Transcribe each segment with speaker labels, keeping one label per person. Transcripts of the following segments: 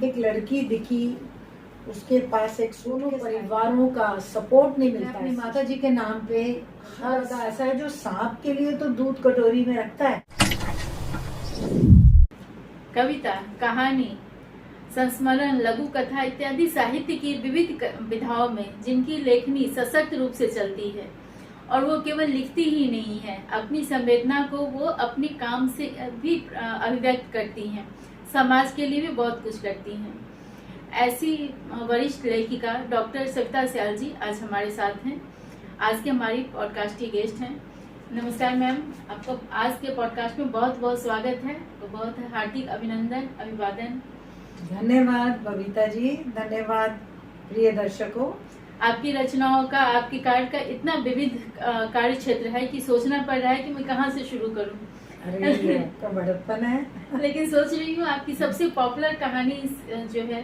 Speaker 1: एक लड़की दिखी, उसके पास एक सोनू परिवारों का सपोर्ट नहीं मिलता। अपनी माता जी के नाम पे हर ऐसा है जो सांप के लिए तो दूध कटोरी में रखता है।
Speaker 2: कविता, कहानी, संस्मरण, लघु कथा इत्यादि साहित्य की विविध विधाओं में जिनकी लेखनी सशक्त रूप से चलती है और वो केवल लिखती ही नहीं है, अपनी संवेदना को वो अपने काम से भी अभिव्यक्त करती हैं, समाज के लिए भी बहुत कुछ करती हैं। ऐसी वरिष्ठ लेखिका डॉक्टर सविता सयाल जी आज हमारे साथ हैं। आज के हमारी पॉडकास्ट की गेस्ट हैं। नमस्कार मैम, आपको आज के पॉडकास्ट में बहुत बहुत स्वागत है। तो बहुत हार्दिक अभिनंदन, अभिवादन।
Speaker 1: धन्यवाद बबीता जी, धन्यवाद प्रिय दर्शकों।
Speaker 2: आपकी रचनाओं का, आपके कार्य का इतना विविध कार्य क्षेत्र है कि सोचना पड़ रहा है कि मैं कहाँ से शुरू करूँ।
Speaker 1: अरे ये तो बड़प्पन है।
Speaker 2: लेकिन सोच रही हूँ आपकी सबसे पॉपुलर कहानी जो है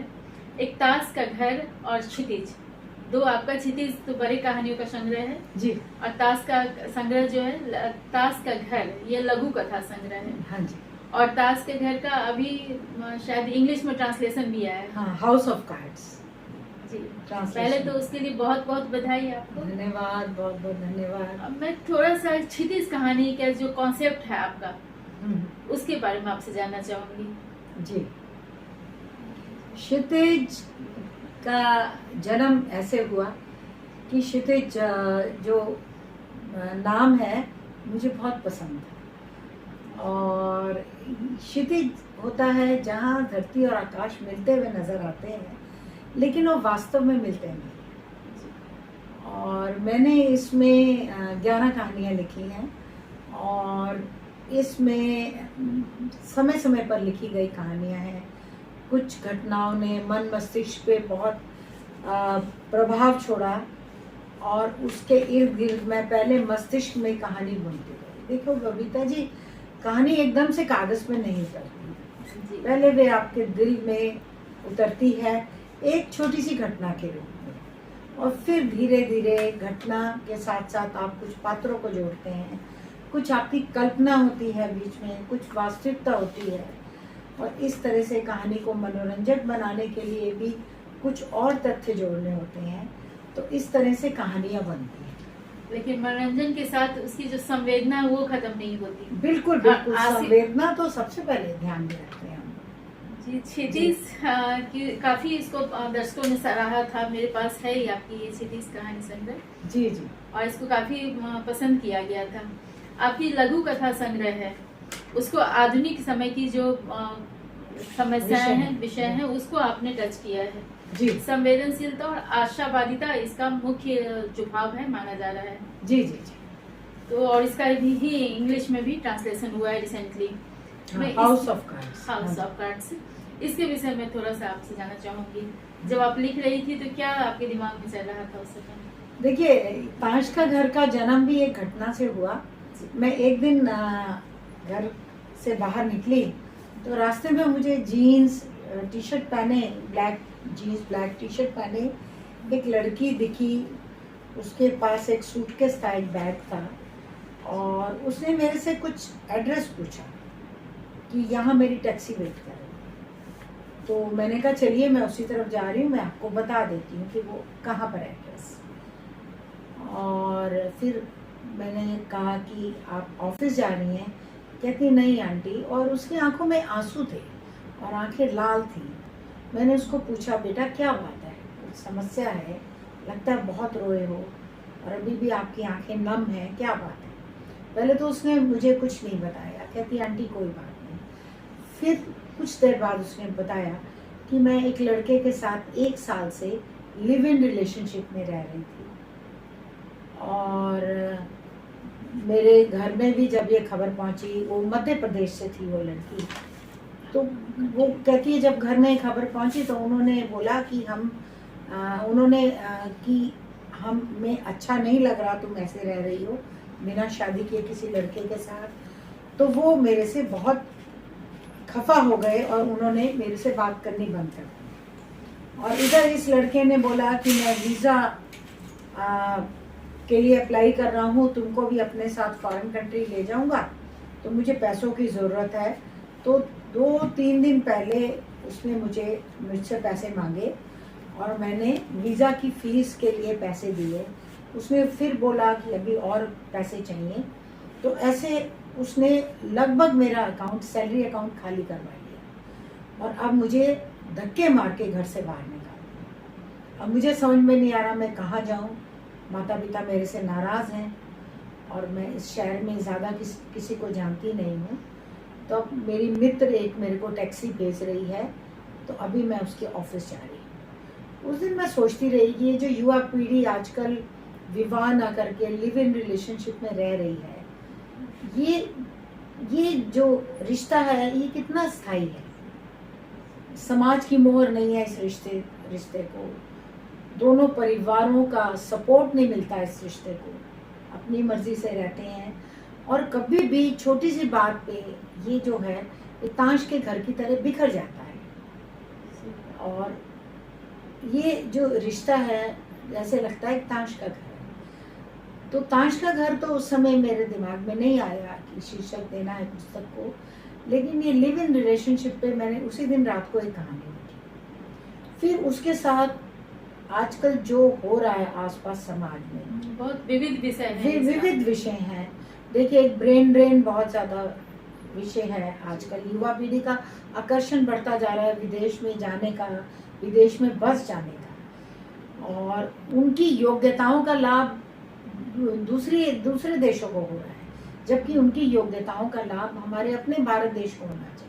Speaker 2: एक ताश का घर और क्षितिज, दो आपका क्षितिज तो बड़े कहानियों का संग्रह है
Speaker 1: जी,
Speaker 2: और ताश का संग्रह जो है ताश का घर, ये लघु कथा संग्रह है।
Speaker 1: हाँ जी।
Speaker 2: और ताश के घर का अभी शायद इंग्लिश में ट्रांसलेशन भी आया है।
Speaker 1: हाँ, हाउस ऑफ कार्ड्स
Speaker 2: जी, पहले तो उसके लिए बहुत बहुत बधाई आपको।
Speaker 1: धन्यवाद, बहुत बहुत धन्यवाद।
Speaker 2: अब मैं थोड़ा सा क्षितिज कहानी का जो कॉन्सेप्ट है आपका, उसके बारे में आपसे जानना चाहूंगी।
Speaker 1: जी, क्षितिज का जन्म ऐसे हुआ कि क्षितिज जो नाम है मुझे बहुत पसंद है। और क्षितिज होता है जहाँ धरती और आकाश मिलते हुए नजर आते हैं, लेकिन वो वास्तव में मिलते नहीं। और मैंने इसमें 11 कहानियाँ लिखी हैं और इसमें समय समय पर लिखी गई कहानियाँ हैं। कुछ घटनाओं ने मन मस्तिष्क पे बहुत प्रभाव छोड़ा और उसके इर्द गिर्द मैं पहले मस्तिष्क में कहानी बुनती गई। देखो बबीता जी, कहानी एकदम से कागज में नहीं उतरती, पहले वे आपके दिल में उतरती है एक छोटी सी घटना के रूप में, और फिर धीरे धीरे घटना के साथ साथ आप कुछ पात्रों को जोड़ते हैं, कुछ आपकी कल्पना होती है बीच में, कुछ वास्तविकता होती है, और इस तरह से कहानी को मनोरंजक बनाने के लिए भी कुछ और तथ्य जोड़ने होते हैं। तो इस तरह से कहानियाँ बनती हैं।
Speaker 2: लेकिन मनोरंजन के साथ उसकी जो संवेदना है वो खत्म नहीं होती।
Speaker 1: बिल्कुल बिल्कुल, संवेदना तो सबसे पहले ध्यान में रखते हैं हम।
Speaker 2: जी, क्षितिज की काफी इसको दर्शकों ने सराहा था। मेरे पास है ही आपकी ये क्षितिज कहानी संग्रह।
Speaker 1: जी जी,
Speaker 2: और इसको काफी पसंद किया गया था। आपकी लघु कथा संग्रह है, उसको आधुनिक समय की जो समस्याएं हैं, विषय हैं, उसको आपने टच किया है।
Speaker 1: जी,
Speaker 2: संवेदनशीलता और आशावादिता इसका मुख्य जुभाव है माना जा रहा है।
Speaker 1: जी जी जी।
Speaker 2: तो और इसका भी इंग्लिश में भी ट्रांसलेशन हुआ है recently,
Speaker 1: house of cards.
Speaker 2: House of cards. इसके विषय में थोड़ा सा आपसे जानना चाहूंगी। जब आप लिख रही थी तो क्या आपके दिमाग में चल रहा था उस समय?
Speaker 1: देखिए, ताश का घर का जन्म भी एक घटना से हुआ। मैं एक दिन घर से बाहर निकली तो रास्ते में मुझे जीन्स टी शर्ट पहने, black jeans black T shirt पहने एक लड़की दिखी। उसके पास एक सूटकेस था, एक बैग था, और उसने मेरे से कुछ एड्रेस पूछा कि यहाँ मेरी टैक्सी वेट करे। तो मैंने कहा चलिए मैं उसी तरफ जा रही हूँ, मैं आपको बता देती हूँ कि वो कहाँ पर है एड्रेस। और फिर मैंने कहा कि आप ऑफिस जा रही हैं? कहती नहीं आंटी, और उसकी आंखों में आंसू थे और आंखें लाल थी। मैंने उसको पूछा बेटा क्या बात है, कुछ समस्या है, लगता है बहुत रोए हो और अभी भी आपकी आंखें नम हैं, क्या बात है? पहले तो उसने मुझे कुछ नहीं बताया, कहती आंटी कोई बात नहीं। फिर कुछ देर बाद उसने बताया कि मैं एक लड़के के साथ 1 साल से लिव इन रिलेशनशिप में रह रही थी, और मेरे घर में भी जब ये खबर पहुंची, वो मध्य प्रदेश से थी वो लड़की, तो वो कहती है जब घर में खबर पहुंची तो उन्होंने बोला कि कि हमें अच्छा नहीं लग रहा तुम ऐसे रह रही हो बिना शादी किए किसी लड़के के साथ। तो वो मेरे से बहुत खफा हो गए और उन्होंने मेरे से बात करनी बंद कर दी। और इधर इस लड़के ने बोला कि मैं वीज़ा के लिए अप्लाई कर रहा हूँ, तुमको भी अपने साथ फॉरेन कंट्री ले जाऊँगा, तो मुझे पैसों की ज़रूरत है। तो 2-3 दिन पहले उसने मुझसे पैसे मांगे और मैंने वीज़ा की फ़ीस के लिए पैसे दिए। उसने फिर बोला कि अभी और पैसे चाहिए, तो ऐसे उसने लगभग मेरा अकाउंट, सैलरी अकाउंट खाली करवा लिया और अब मुझे धक्के मार के घर से बाहर निकाल। अब मुझे समझ में नहीं आ रहा मैं कहाँ जाऊँ। माता पिता मेरे से नाराज़ हैं और मैं इस शहर में ज़्यादा किसी को जानती नहीं हूँ। तो अब मेरी मित्र एक मेरे को टैक्सी भेज रही है, तो अभी मैं उसके ऑफिस जा रही हूँ। उस दिन मैं सोचती रही कि ये जो युवा पीढ़ी आजकल विवाह ना करके लिव इन रिलेशनशिप में रह रही है, ये जो रिश्ता है ये कितना स्थायी है। समाज की मोहर नहीं है इस रिश्ते को, दोनों परिवारों का सपोर्ट नहीं मिलता इस रिश्ते को, अपनी मर्जी से रहते हैं और कभी भी छोटी सी बात पे ये जो है ताश के घर की तरह बिखर जाता है। और ये जो रिश्ता है जैसे लगता है ताश का घर है। तो ताश का घर तो उस समय मेरे दिमाग में नहीं आया कि शीर्षक देना है पुस्तक को, लेकिन ये लिव इन रिलेशनशिप पे मैंने उसी दिन रात को एक कहानी लिखी। फिर उसके साथ आजकल जो हो रहा है आसपास समाज में
Speaker 2: बहुत विविध विषय है,
Speaker 1: विविध विषय हैं। देखिए एक ब्रेन ड्रेन बहुत ज़्यादा विषय है आजकल। युवा पीढ़ी का आकर्षण बढ़ता जा रहा है विदेश में जाने का, विदेश में बस जाने का, और उनकी योग्यताओं का लाभ दूसरे देशों को हो रहा है, जबकि उनकी योग्यताओं का लाभ हमारे अपने भारत देश को होना चाहिए।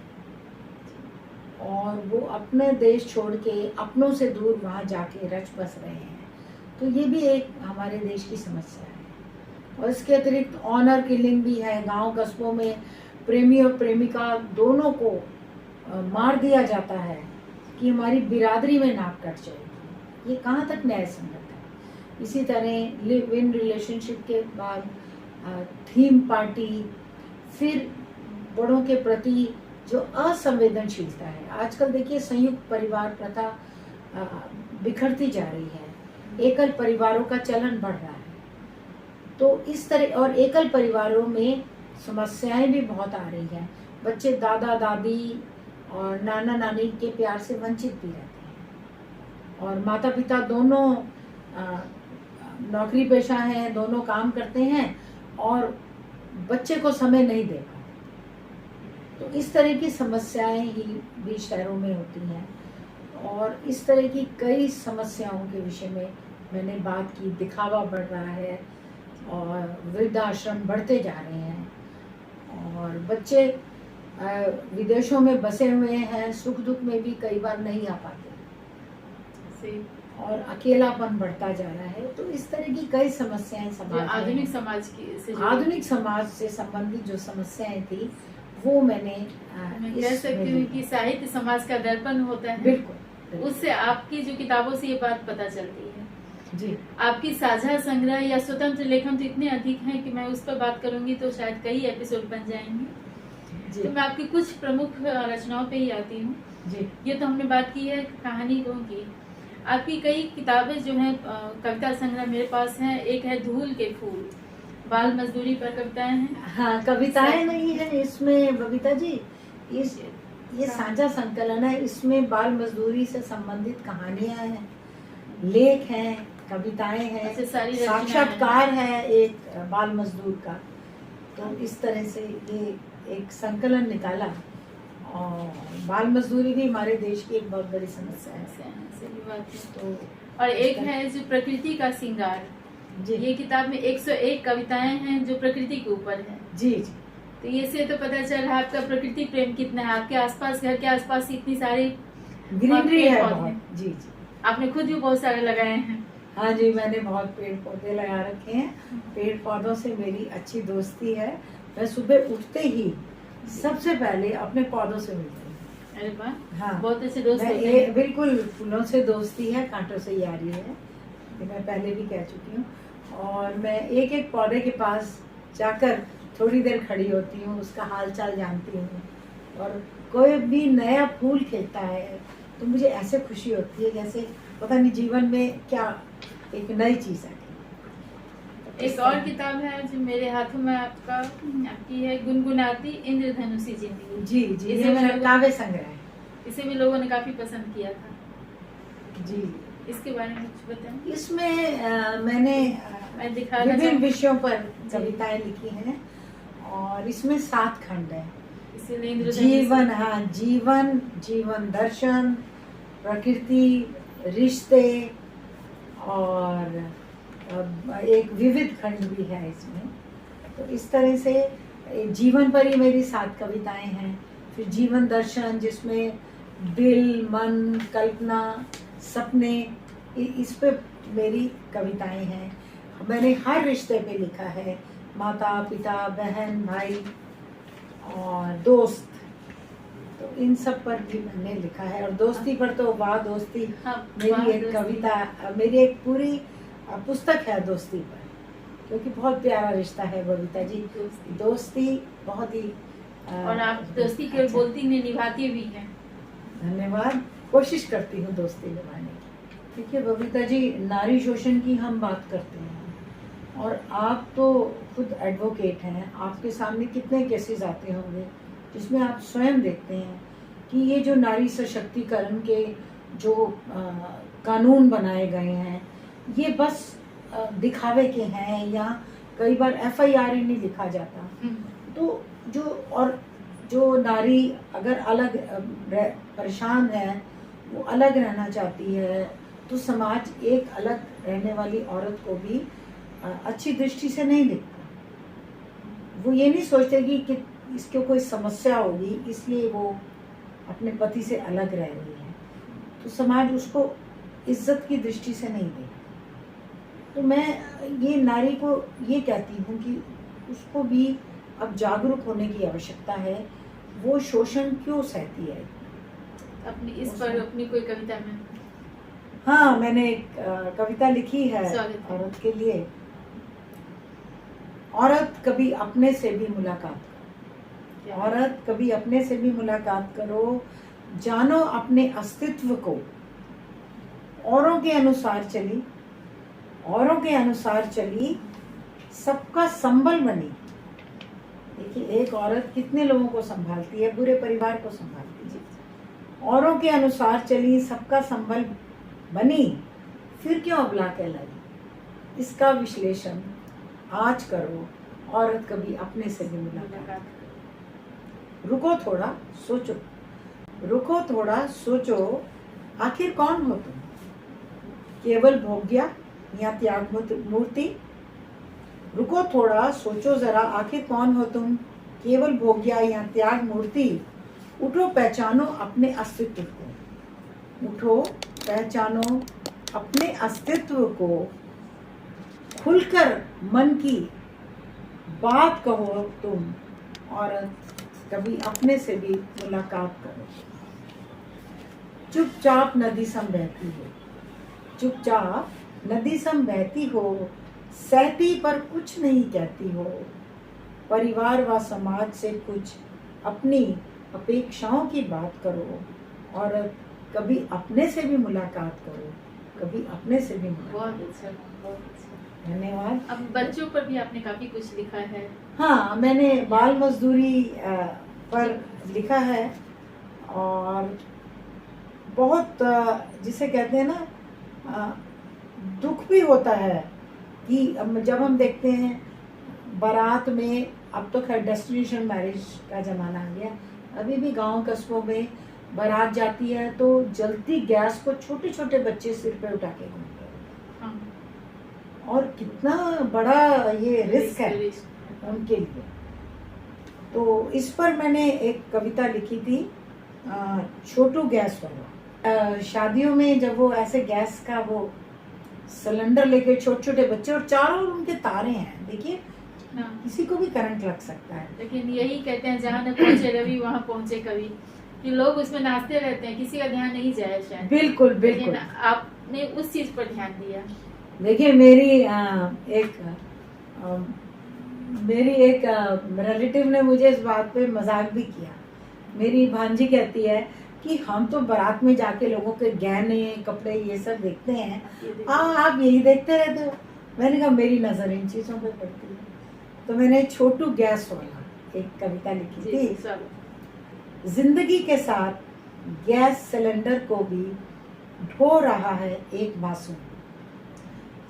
Speaker 1: और वो अपने देश छोड़ के अपनों से दूर वहाँ जाके रच बस रहे हैं, तो ये भी एक हमारे देश की समस्या है। और इसके अतिरिक्त ऑनर किलिंग भी है। गांव कस्बों में प्रेमी और प्रेमिका दोनों को मार दिया जाता है कि हमारी बिरादरी में नाक कट जाएगी। ये कहाँ तक न्याय संगत है। इसी तरह लिव इन रिलेशनशिप के बाद थीम पार्टी, फिर बड़ों के प्रति जो असंवेदनशीलता है। आजकल देखिए संयुक्त परिवार प्रथा बिखरती जा रही है, एकल परिवारों का चलन बढ़ रहा है। तो इस तरह, और एकल परिवारों में समस्याएं भी बहुत आ रही हैं। बच्चे दादा दादी और नाना नानी के प्यार से वंचित भी रहते हैं, और माता पिता दोनों नौकरी पेशा हैं, दोनों काम करते हैं और बच्चे को समय नहीं दे पाते। तो इस तरह की समस्याएं ही भी शहरों में होती हैं, और इस तरह की कई समस्याओं के विषय में मैंने बात की। दिखावा बढ़ रहा है और वृद्धाश्रम बढ़ते जा रहे हैं, और बच्चे विदेशों में बसे हुए हैं, सुख दुख में भी कई बार नहीं आ पाते, और अकेलापन बढ़ता जा रहा है। तो इस तरह की कई समस्याएं समाज
Speaker 2: आधुनिक
Speaker 1: समाज से संबंधित जो समस्याएं थी वो मैं
Speaker 2: कह सकती हूँ कि साहित्य समाज का दर्पण होता है।
Speaker 1: बिल्कुल।
Speaker 2: उससे आपकी जो किताबों से ये बात पता चलती है।
Speaker 1: जी।
Speaker 2: आपकी साझा संग्रह या स्वतंत्र लेखन तो इतने अधिक हैं कि मैं उस पर बात करूंगी तो शायद कई एपिसोड बन जाएंगे। तो मैं आपकी कुछ प्रमुख रचनाओं पे ही आती हूँ। ये तो हमने बात की है कहानियों की। आपकी कई किताबें जो हैं कविता संग्रह मेरे पास हैं। एक है धूल के फूल, बाल मजदूरी पर कविताएं हैं।
Speaker 1: हाँ, कविताएं नहीं है इसमें बबीता जी, ये साझा संकलन है। इसमें बाल मजदूरी से संबंधित कहानियां हैं, लेख हैं, कविताएं हैं, साक्षात्कार है एक बाल मजदूर का। तो इस तरह से ये एक संकलन निकाला। और बाल मजदूरी भी हमारे देश की एक बहुत बड़ी समस्या है।
Speaker 2: तो और एक है जो प्रकृति का श्रृंगार। ये किताब में 101 कविताएं हैं जो प्रकृति के ऊपर है।
Speaker 1: जी।
Speaker 2: तो ये से तो पता चल रहा है आपका प्रकृति प्रेम कितना है। आपके आसपास, घर के आसपास इतनी सारी
Speaker 1: ग्रीनरी है बहुत। जी।
Speaker 2: आपने खुद भी बहुत सारे लगाए हैं।
Speaker 1: हाँ जी, मैंने बहुत पेड़ पौधे लगा रखे हैं। पेड़ पौधों से मेरी अच्छी दोस्ती है। मैं सुबह उठते ही सबसे पहले अपने पौधों से मिलती हूँ।
Speaker 2: अरे वाह,
Speaker 1: हाँ,
Speaker 2: बहुत अच्छे दोस्त होते हैं।
Speaker 1: बिल्कुल, फूलों से दोस्ती है, कांटों से यारी है, ये मैं पहले भी कह चुकी हूँ। और मैं एक एक पौधे के पास जाकर थोड़ी देर खड़ी होती हूँ, उसका हाल चाल जानती हूँ। और कोई भी नया फूल खिलता है तो मुझे ऐसे खुशी होती है जैसे पता नहीं जीवन में क्या एक नई चीज है।
Speaker 2: एक और किताब है जो मेरे हाथों में आपकी है, गुनगुनाती इंद्रधनुषी जिंदगी।
Speaker 1: जी, ये मेरा काव्य संग्रह है।
Speaker 2: इसे भी लोगों ने काफी पसंद किया था।
Speaker 1: जी,
Speaker 2: इसके बारे में कुछ बताएं।
Speaker 1: इसमें मैंने
Speaker 2: मैं दिखाना
Speaker 1: विभिन्न
Speaker 2: चाहूँ
Speaker 1: विषयों पर कविताएं लिखी हैं और इसमें 7 खंड है।
Speaker 2: इसीलिए इंद्रधनुष
Speaker 1: जीवन, हाँ, जीवन, जीवन दर्शन, प्रकृति, रिश्ते और एक विविध खंड भी है इसमें। तो इस तरह से जीवन पर ही मेरी 7 कविताएं हैं। फिर जीवन दर्शन जिसमें दिल, मन, कल्पना, सपने, इस पे मेरी कविताएं हैं। मैंने हर रिश्ते पे लिखा है, माता पिता, बहन, भाई और दोस्त, तो इन सब पर भी मैंने लिखा है। और दोस्ती पर तो वाह दोस्ती,
Speaker 2: हाँ,
Speaker 1: मेरी
Speaker 2: वाह
Speaker 1: एक
Speaker 2: दोस्ती।
Speaker 1: कविता, मेरी एक पूरी पुस्तक है दोस्ती पर, क्योंकि बहुत प्यारा रिश्ता है बबीता जी। दोस्ती बहुत ही
Speaker 2: और आप दोस्ती केवल
Speaker 1: अच्छा।
Speaker 2: बोलती नहीं, निभाती भी हैं।
Speaker 1: धन्यवाद, कोशिश करती हूँ दोस्ती निभाने की। देखिए बबीता जी, नारी शोषण की हम बात करते हैं और आप तो खुद एडवोकेट हैं, आपके सामने कितने केसेस आते होंगे जिसमें आप स्वयं देखते हैं कि ये जो नारी सशक्तिकरण के जो कानून बनाए गए हैं, ये बस दिखावे के हैं, या कई बार FIR ही नहीं लिखा जाता। तो जो नारी अगर अलग परेशान है, वो अलग रहना चाहती है, तो समाज एक अलग रहने वाली औरत को भी अच्छी दृष्टि से नहीं देखता। वो ये नहीं सोचते कि इसको कोई समस्या होगी इसलिए वो अपने पति से अलग रह रही है, तो समाज उसको इज्जत की दृष्टि से नहीं देखता। तो मैं ये नारी को ये कहती हूँ कि उसको भी अब जागरूक होने की आवश्यकता है। वो शोषण क्यों सहती है?
Speaker 2: अपनी इस पर अपनी कोई कविता में?
Speaker 1: हाँ, मैंने एक कविता लिखी है औरत के लिए। औरत कभी अपने से भी मुलाकात करो, औरत कभी अपने से भी मुलाकात करो, जानो अपने अस्तित्व को, औरों के अनुसार चली, औरों के अनुसार चली, सबका संबल बनी। देखिए, एक औरत कितने लोगों को संभालती है, पूरे परिवार को संभालती है। औरों के अनुसार चली, सबका संबल बनी, फिर क्यों अबला कहलाई? इसका विश्लेषण आज करो, औरत कभी अपने से भी मुलाकात। रुको थोड़ा सोचो, रुको थोड़ा सोचो, आखिर कौन हो तुम? केवल भोग्या या त्याग मूर्ति? रुको थोड़ा सोचो जरा, आखिर कौन हो तुम? केवल भोग्या या त्याग मूर्ति? उठो पहचानो अपने अस्तित्व को, उठो पहचानो अपने अस्तित्व को, खुलकर मन की बात कहो तुम, औरत कभी अपने से भी मुलाकात करो। चुपचाप नदी सम बहती हो, चुपचाप नदी सम बहती हो, सहती पर कुछ नहीं कहती हो, परिवार व समाज से कुछ अपनी अपेक्षाओं की बात करो, और कभी अपने से भी मुलाकात करो, कभी अपने से भी मुलाकात।
Speaker 2: बहुत अच्छा, बहुत अच्छा।
Speaker 1: धन्यवाद।
Speaker 2: अब बच्चों पर भी आपने काफी कुछ लिखा है।
Speaker 1: हाँ, मैंने बाल मजदूरी पर लिखा है, और बहुत जिसे कहते हैं ना, दुख भी होता है कि जब हम देखते हैं बारात में, अब तो खैर डेस्टिनेशन मैरिज का ज़माना आ गया, अभी भी गांव कस्बों में बारात जाती है तो जलती गैस को छोटे छोटे बच्चे सिर पे उठा के घूमते हैं।
Speaker 2: हाँ।
Speaker 1: और कितना बड़ा ये रिस्क है उनके लिए। तो इस पर मैंने एक कविता लिखी थी, छोटू गैस वाला। शादियों में जब वो ऐसे गैस का वो सिलेंडर लेके छोटे छोटे बच्चे, और चारों उनके तारे हैं, देखिए किसी को भी करंट लग सकता है।
Speaker 2: लेकिन यही कहते हैं, जहाँ न पहुँचे रवि वहाँ पहुँचे कवि, कि लोग उसमें नाचते रहते हैं, किसी का ध्यान नहीं जाए शायद।
Speaker 1: बिल्कुल बिल्कुल।
Speaker 2: लेकिन आपने उस चीज पर ध्यान दिया।
Speaker 1: देखिए, मेरी एक रिलेटिव ने मुझे इस बात पे मजाक भी किया। मेरी भांजी कहती है कि हम तो बारात में जाके लोगों के गहने, कपड़े, ये सब देखते हैं, आप यही देखते रहते हो। मैंने कहा मेरी नजर इन चीजों पे पड़ती है। तो मैंने छोटू गैस वाला एक कविता लिखी थी। जिंदगी के साथ गैस सिलेंडर को भी ढो रहा है एक मासूम।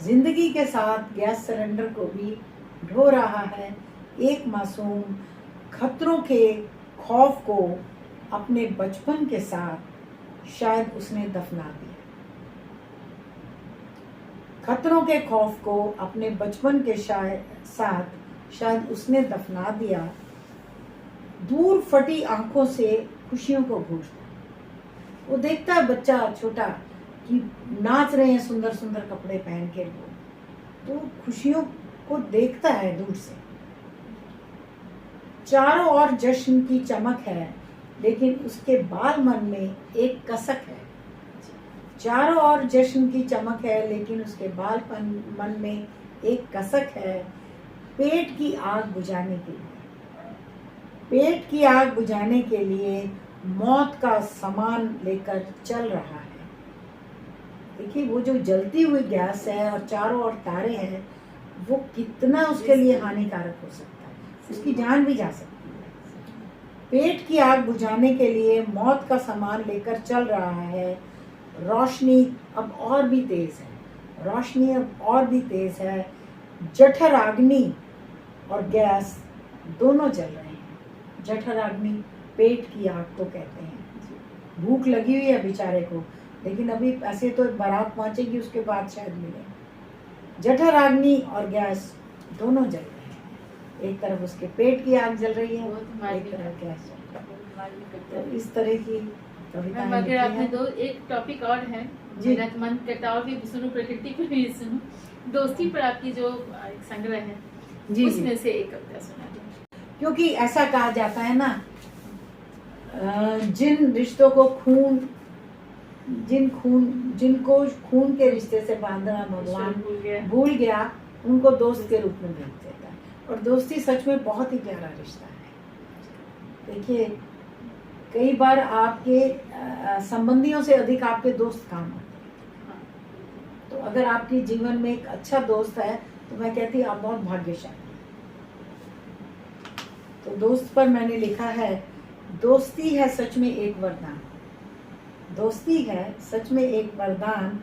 Speaker 1: जिंदगी के साथ गैस सिलेंडर को भी ढो रहा है एक मासूम। खतरों के खौफ को अपने बचपन के साथ शायद उसने दफना दिया। खतरों के खौफ को अपने बचपन के साथ शायद उसने दफना दिया। दूर फटी आंखों से खुशियों को घूरता। वो देखता है बच्चा छोटा कि नाच रहे हैं सुंदर सुंदर कपड़े पहन के लोग, तो खुशियों को देखता है दूर से। चारों ओर जश्न की चमक है, लेकिन उसके बाल मन में एक कसक है। चारों ओर जश्न की चमक है, लेकिन उसके बाल मन में एक कसक है। पेट की आग बुझाने के लिए, पेट की आग बुझाने के लिए मौत का सामान लेकर चल रहा है। देखिए वो जो जलती हुई गैस है और चारों ओर तारे हैं, वो कितना उसके लिए हानिकारक हो सकता है, उसकी जान भी जा सकती है। पेट की आग बुझाने के लिए मौत का सामान लेकर चल रहा है। रोशनी अब और भी तेज है, रोशनी अब और भी तेज है। जठराग्नि और गैस दोनों जल रहे हैं। जठराग्नि पेट की आग को कहते हैं। भूख लगी हुई है बेचारे को, लेकिन अभी ऐसे तो बारात पहुंचेगी उसके बाद शायद मिले। जठराग्नि और गैस दोनों जल रहे हैं। एक तरफ उसके पेट की आग जल रही है, एक तरफ गैस जल रही है। तो इस तरह की कविताएं लिखी हैं।
Speaker 2: आपने दो एक टॉपिक और है, मेरा मन करता और भी सुनूं, प्रकृति पर भी सुनूं। दोस्ती पर आपकी जो एक संग्रह है, उसमें से एक कविता सुना दो।
Speaker 1: क्योंकि ऐसा कहा जाता है ना, जिन रिश्तों को जिनको खून के रिश्ते से बांधना भगवान भूल गया, उनको दोस्त के रूप में भेज देता है। और दोस्ती सच में बहुत ही प्यारा रिश्ता है। देखिए कई बार आपके संबंधियों से अधिक आपके दोस्त काम आते हैं। तो अगर आपके जीवन में एक अच्छा दोस्त है तो मैं कहती हूँ आप बहुत भाग्यशाली। तो दोस्त पर मैंने लिखा है, दोस्ती है सच में एक वरदान। दोस्ती है सच में एक वरदान,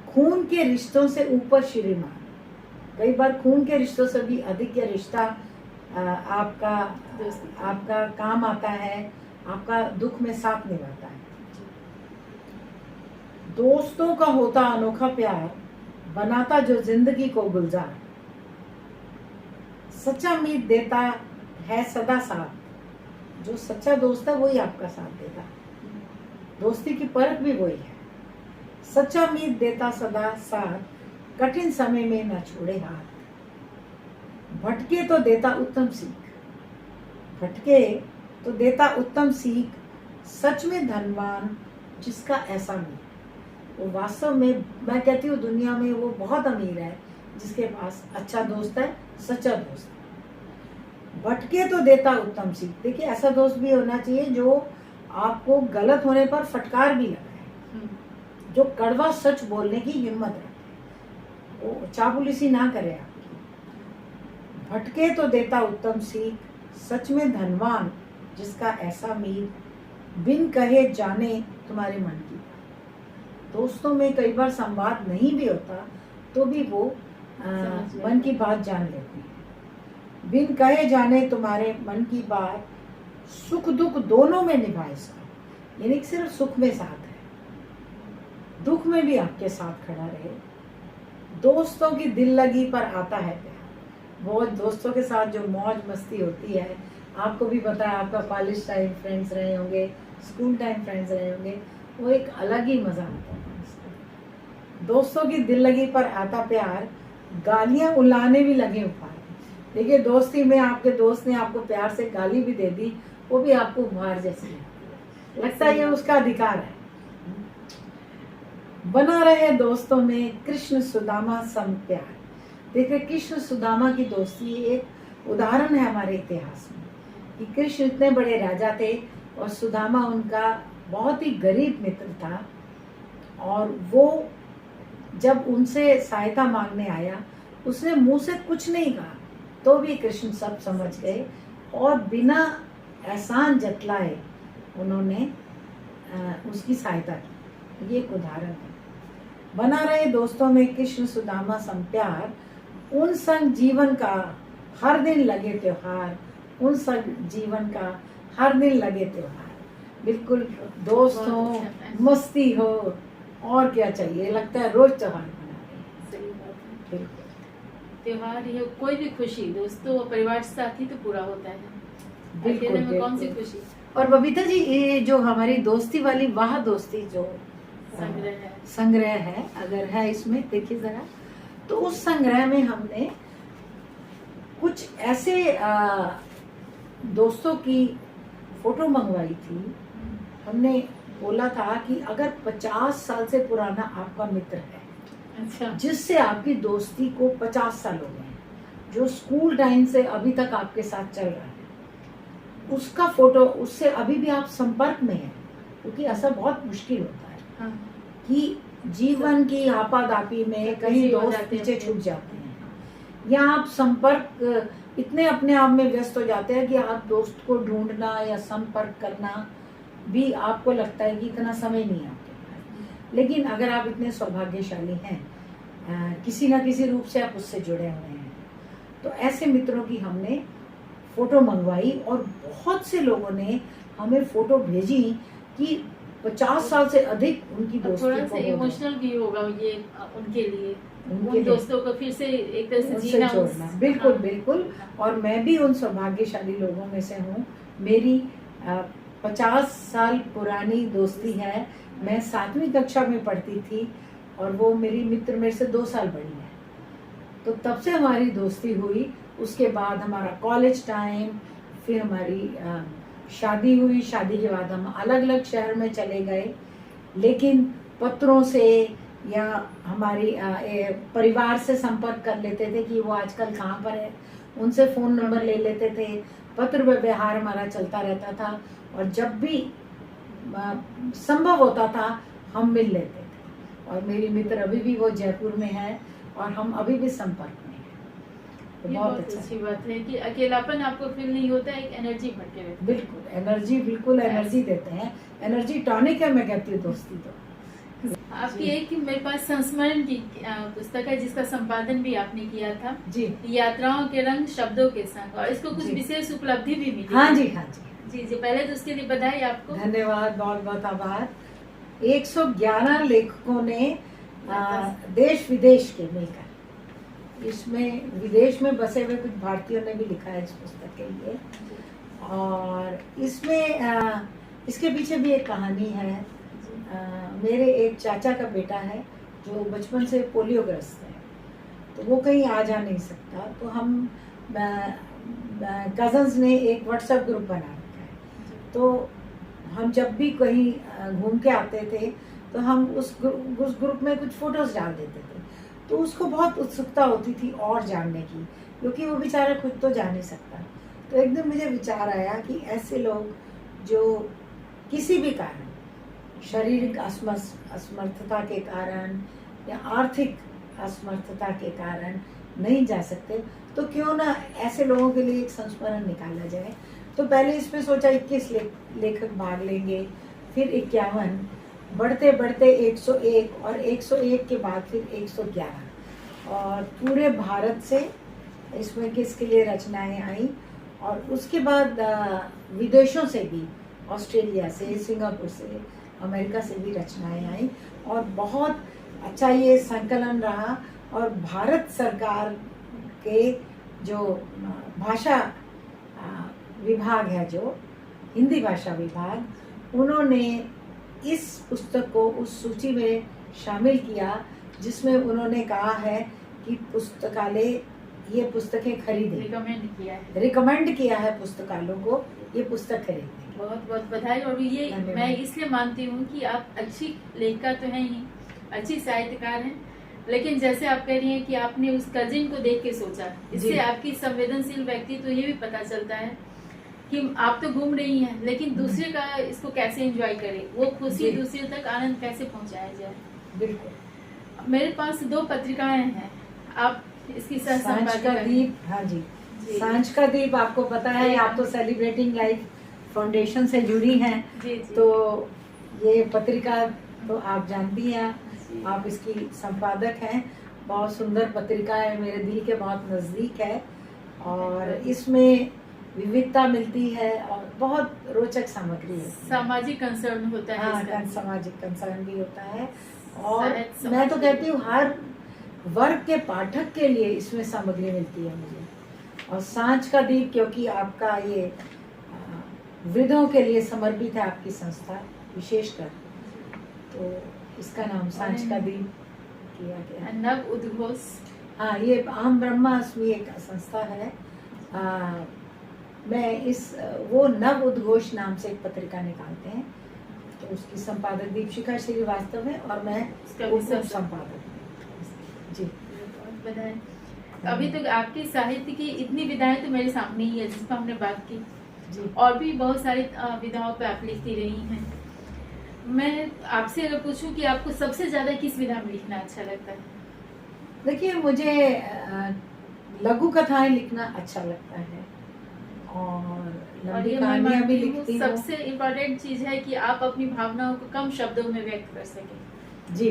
Speaker 1: खून के रिश्तों से ऊपर श्रीमान। कई बार खून के रिश्तों से भी अधिक यह रिश्ता आपका काम आता है, आपका दुख में साथ निभाता है। दोस्तों का होता अनोखा प्यार, बनाता जो जिंदगी को गुलजार। सच्चा उम्मीद देता है सदा साथ। जो सच्चा दोस्त है वही आपका साथ देता है। दोस्ती की परख भी वही है। सच्चा उम्मीद देता सदा साथ, कठिन समय में न छोड़े हाथ। भटके तो देता उत्तम सीख, भटके तो देता उत्तम सीख। सच में धनवान जिसका ऐसा मिले। वो वास्तव में मैं कहती हूँ दुनिया में वो बहुत अमीर है जिसके पास अच्छा दोस्त है, सच्चा दोस्त है। भटके तो देता उत्तम सीख। देखिए ऐसा दोस्त भी होना चाहिए जो आपको गलत होने पर फटकार भी लगाए, जो कड़वा सच बोलने की हिम्मत रखे, वो चापलूसी ना करे आपकी। भटके तो देता उत्तम सीख, सच में धनवान जिसका ऐसा मीर। बिन कहे जाने तुम्हारे मन की। दोस्तों में कई बार संवाद नहीं भी होता तो भी वो मन की बात जान लेते हैं। बिन कहे जाने तुम्हारे मन की बात, सुख दुख दोनों में निभाए साथ। यानी कि सिर्फ सुख में साथ है, दुख में भी आपके साथ खड़ा रहे। दोस्तों की दिल लगी पर आता है प्यार। बहुत दोस्तों के साथ जो मौज मस्ती होती है, आपको भी पता है, आपका कॉलेज टाइम फ्रेंड्स रहे होंगे, स्कूल टाइम फ्रेंड्स रहे होंगे, वो एक अलग ही मजा आता है। दोस्तों की दिल लगी पर आता प्यार, गालियां उलाने भी लगे उपहार। देखिए दोस्ती में आपके दोस्त ने आपको प्यार से गाली भी दे दी, वो भी आपको उपहार जैसी लगता है, ये उसका अधिकार है। बना रहे दोस्तों में कृष्ण सुदामा सम प्यार। देखिए कृष्ण सुदामा की दोस्ती एक उदाहरण है हमारे इतिहास में कि कृष्ण इतने बड़े राजा थे और सुदामा उनका बहुत ही गरीब मित्र था। और वो जब उनसे सहायता मांगने आया, उसने मुंह से कुछ नहीं कहा तो भी कृष्ण सब समझ गए और बिना एहसान जतलाए उन्होंने उसकी सहायता की। ये एक उदाहरण है। बना रहे दोस्तों में कृष्ण सुदामा सम प्यार, उन संग जीवन का हर दिन लगे त्योहार, उन संग जीवन का हर दिन लगे त्योहार। बिल्कुल दोस्त हो,
Speaker 2: बहुत अच्छा है।
Speaker 1: मस्ती हो, और क्या चाहिए, लगता है रोज त्योहार मना रहे हैं।
Speaker 2: सही बात है।
Speaker 1: बिल्कुल
Speaker 2: त्योहार या कोई भी खुशी दोस्तों और परिवार के साथ ही तो पूरा होता है।
Speaker 1: बिल्कुल,
Speaker 2: अकेले में कौन सी
Speaker 1: बिल्कुल।
Speaker 2: खुशी।
Speaker 1: और बबीता जी, ये जो हमारी दोस्ती वाली वाह दोस्ती जो
Speaker 2: संग्रह है।
Speaker 1: संग्रह है, अगर है इसमें देखिए जरा, तो उस संग्रह में हमने कुछ ऐसे दोस्तों की फोटो मंगवाई थी। हमने बोला था कि अगर 50 साल से पुराना आपका मित्र है,
Speaker 2: अच्छा।
Speaker 1: जिससे आपकी दोस्ती को 50 साल हो गए, जो स्कूल टाइम से अभी तक आपके साथ चल रहा है, उसका फोटो, उससे अभी भी आप संपर्क में हैं, क्योंकि ऐसा बहुत मुश्किल होता है
Speaker 2: हाँ।
Speaker 1: कि जीवन की आपाधापी में कहीं
Speaker 2: बिजी हो
Speaker 1: दोस्त
Speaker 2: जाते
Speaker 1: पीछे
Speaker 2: हैं।
Speaker 1: छूट जाते हैं, या आप संपर्क इतने अपने आप में व्यस्त हो जाते हैं कि आप दोस्त को ढूंढना या संपर्क करना भी आपको लगता है कि इतना समय नहीं है आपके पास। लेकिन अगर आप इतने सौभाग्यशाली हैं, किसी ना किसी रूप से आप उससे जुड़े हुए हैं, तो ऐसे मित्रों की हमने फोटो मंगवाई, और बहुत से लोगों ने हमें फोटो भेजी कि 50 साल से अधिक उनकी
Speaker 2: और
Speaker 1: दोस्ती
Speaker 2: थोड़ा
Speaker 1: को
Speaker 2: सा
Speaker 1: हो गया।
Speaker 2: इमोशनल भी होगा ये उनके लिए,
Speaker 1: उनके
Speaker 2: उन
Speaker 1: लिए।
Speaker 2: दोस्तों को फिर से एक तरह से
Speaker 1: उनसे
Speaker 2: जीना
Speaker 1: जोड़ना, बिल्कुल
Speaker 2: हाँ।
Speaker 1: बिल्कुल। और मैं भी उन सौभाग्यशाली लोगों में से हूँ। मेरी 50 साल पुरानी दोस्ती है। मैं 7वीं कक्षा में पढ़ती थी और वो मेरी मित्र मेरे से 2 साल बड़ी है, तो तब से हमारी दोस्ती हुई। उसके बाद हमारा कॉलेज टाइम, फिर हमारी शादी हुई। शादी के बाद हम अलग अलग शहर में चले गए, लेकिन पत्रों से या हमारी परिवार से संपर्क कर लेते थे कि वो आजकल कहाँ पर है, उनसे फ़ोन नंबर ले लेते थे। पत्र व्यवहार हमारा चलता रहता था, और जब भी संभव होता था हम मिल लेते थे। और मेरी मित्र अभी भी वो जयपुर में है, और हम अभी भी संपर्क में हैं। तो
Speaker 2: ये
Speaker 1: बहुत
Speaker 2: बहुत
Speaker 1: अच्छा
Speaker 2: अच्छी बात है कि अकेलापन आपको फील नहीं होता, एक एनर्जी भर के रहती है।
Speaker 1: बिल्कुल एनर्जी, बिल्कुल एनर्जी देते हैं। एनर्जी टॉनिक है, मैं कहती हूँ दोस्ती तो।
Speaker 2: आपकी एक मेरे पास संस्मरण की पुस्तक है जिसका संपादन भी आपने किया था,
Speaker 1: जी
Speaker 2: यात्राओं के रंग शब्दों के संग, और इसको कुछ
Speaker 1: जी।
Speaker 2: विशेष उपलब्धि भी मिली।
Speaker 1: हाँ जी, हाँ जी,
Speaker 2: जी जी, पहले तो उसके लिए बधाई आपको।
Speaker 1: धन्यवाद, बहुत बहुत आभार। 111 लेखकों ने देश विदेश के मिलकर, इसमें विदेश में बसे हुए कुछ भारतीयों ने भी लिखा है इस पुस्तक के लिए। और इसमें इसके पीछे भी एक कहानी है। मेरे एक चाचा का बेटा है जो बचपन से पोलियोग्रस्त है, तो वो कहीं आ जा नहीं सकता, तो हम कजन्स ने एक व्हाट्सएप ग्रुप बना रखा है। तो हम जब भी कहीं घूम के आते थे तो हम उस ग्रुप में कुछ फोटोज डाल देते थे, तो उसको बहुत उत्सुकता होती थी और जानने की, क्योंकि वो बेचारा खुद तो जा नहीं सकता। तो एकदम मुझे विचार आया कि ऐसे लोग जो किसी भी कारण, शारीरिक असमर्थता के कारण या आर्थिक असमर्थता के कारण नहीं जा सकते, तो क्यों ना ऐसे लोगों के लिए एक संस्मरण निकाला जाए। तो पहले इसमें सोचा 21 लेखक भाग लेंगे, फिर 51, बढ़ते बढ़ते 101, और 101 के बाद फिर 111, और पूरे भारत से इसमें किसके लिए रचनाएं आई। और उसके बाद विदेशों से भी, ऑस्ट्रेलिया से, सिंगापुर से, अमेरिका से भी रचनाएं आई, और बहुत अच्छा ये संकलन रहा। और भारत सरकार के जो भाषा विभाग है, जो हिंदी भाषा विभाग, उन्होंने इस पुस्तक को उस सूची में शामिल किया जिसमें उन्होंने कहा है कि पुस्तकालय ये पुस्तकें खरीदें। रिकमेंड किया है पुस्तकालयों को ये पुस्तक खरीदने।
Speaker 2: बहुत बहुत बधाई। और ये मैं इसलिए मानती हूँ कि आप अच्छी लेखिका तो हैं ही, अच्छी साहित्यकार हैं, लेकिन जैसे आप कह रही हैं कि आपने उस कजिन को देख के सोचा, इससे आपकी संवेदनशील व्यक्ति तो ये भी पता चलता है कि आप तो घूम रही हैं, लेकिन दूसरे का इसको कैसे एंजॉय करे, वो खुशी दूसरे तक आनंद कैसे पहुंचाया जाए।
Speaker 1: बिल्कुल।
Speaker 2: मेरे पास 2 पत्रिकाएं हैं, आप इसकी सह संपादक हैं।
Speaker 1: हाँ जी, सांझ का दीप आपको पता है, आप तो सेलिब्रेटिंग लाइफ फाउंडेशन से जुड़ी हैं।
Speaker 2: जी जी।
Speaker 1: तो ये पत्रिका तो आप जानती हैं, आप इसकी संपादक हैं। बहुत सुंदर पत्रिका है, मेरे दिल के बहुत नज़दीक है और इसमें विविधता मिलती है और बहुत रोचक सामग्री है।
Speaker 2: सामाजिक कंसर्न होता है
Speaker 1: हाँ,
Speaker 2: इसका।
Speaker 1: सामाजिक कंसर्न भी होता है और
Speaker 2: शायद
Speaker 1: मैं तो
Speaker 2: समाज
Speaker 1: कहती हूँ हर वर्ग के पाठक के लिए इसमें सामग्री मिलती है मुझे। और सांझ का दीप, क्योंकि आपका ये वृद्धों के लिए समर्पित है आपकी संस्था विशेषकर, तो इसका नाम सांझ का दीप किया गया है।
Speaker 2: नव उद्घोष।
Speaker 1: हाँ, ये आम ब्रह्मास्मि एक संस्था है। मैं वो नव उद्घोष नाम से एक पत्रिका निकालते हैं, तो उसकी संपादक दीपशिखा श्रीवास्तव है और मैं
Speaker 2: उसका
Speaker 1: उप
Speaker 2: विशेष
Speaker 1: संपादक हूँ। जी।
Speaker 2: बधाई। अभी तक आपके साहित्य की इतनी विधाएं तो मेरे सामने ही है जिस पर हमने बात की,
Speaker 1: जी।
Speaker 2: और भी बहुत सारी विधाओं पे आप लिखती रही हैं। मैं आपसे अगर पूछूं कि आपको सबसे ज्यादा किस विधा में लिखना अच्छा लगता है?
Speaker 1: देखिए, मुझे लघु कथाएं लिखना अच्छा लगता है और लंबी
Speaker 2: ये मैं
Speaker 1: कहानियां भी
Speaker 2: मानती हूँ
Speaker 1: लिखती हूँ।
Speaker 2: सबसे इम्पोर्टेंट चीज है कि आप अपनी भावनाओं को कम शब्दों में व्यक्त कर सकें,
Speaker 1: जी।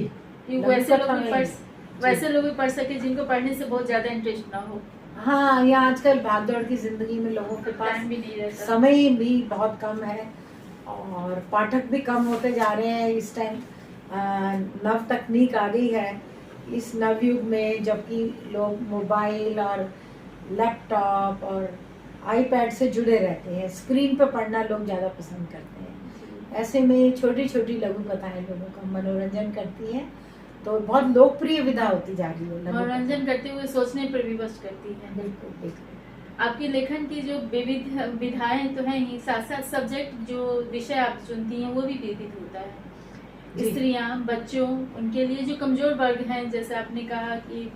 Speaker 2: कि
Speaker 1: लघु
Speaker 2: वैसे लोग
Speaker 1: कथाएं-
Speaker 2: भी वैसे लोग भी पढ़ सके जिनको पढ़ने से बहुत ज्यादा इंटरेस्ट ना हो,
Speaker 1: हाँ, या आजकल भागदौड़ की जिंदगी में लोगों के पास
Speaker 2: टाइम भी नहीं रहता।
Speaker 1: समय भी बहुत कम है और पाठक भी कम होते जा रहे हैं। इस टाइम नव तकनीक आ गई है इस नवयुग में, जबकि लोग मोबाइल और लैपटॉप और आईपैड से जुड़े रहते हैं, स्क्रीन पर पढ़ना लोग ज़्यादा पसंद करते हैं। ऐसे में छोटी छोटी लघु कथाएं लोगों का मनोरंजन करती हैं, तो बहुत लोकप्रिय विधा होती जा रही है लघु
Speaker 2: मनोरंजन
Speaker 1: कथा।
Speaker 2: करते हुए सोचने पर विवश करती है।
Speaker 1: बिल्कुल बिल्कुल।
Speaker 2: आपके लेखन की जो विविध विधाएं तो हैं ही, साथ साथ सब्जेक्ट जो विषय आप चुनती हैं वो भी विविध होता है।
Speaker 1: जी।
Speaker 2: स्त्रियां, बच्चों, उनके लिए जो कमजोर वर्ग हैं, जैसे आपने कहा कि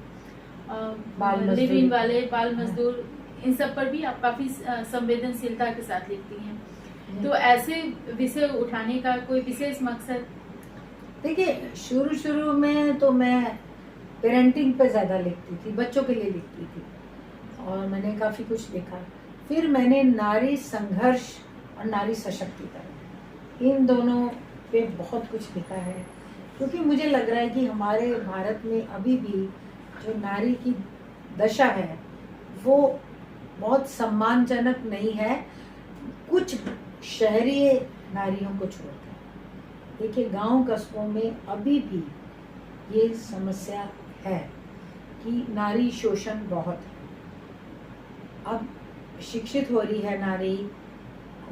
Speaker 1: बाल मजदूर।
Speaker 2: लिव इन वाले, बाल मजदूर, इन सब पर भी आप काफी संवेदनशीलता के साथ लिखती हैं। तो ऐसे विषय उठाने का कोई विशेष मकसद?
Speaker 1: देखिए, शुरू में तो मैं पेरेंटिंग पे ज़्यादा लिखती थी, बच्चों के लिए लिखती थी और मैंने काफ़ी कुछ लिखा। फिर मैंने नारी संघर्ष और नारी सशक्तिकरण, इन दोनों पे बहुत कुछ लिखा है, क्योंकि मुझे लग रहा है कि हमारे भारत में अभी भी जो नारी की दशा है वो बहुत सम्मानजनक नहीं है, कुछ शहरी नारियों को छोड़कर। देखिए, गांव कस्बों में अभी भी ये समस्या है कि नारी शोषण बहुत है। अब शिक्षित हो रही है नारी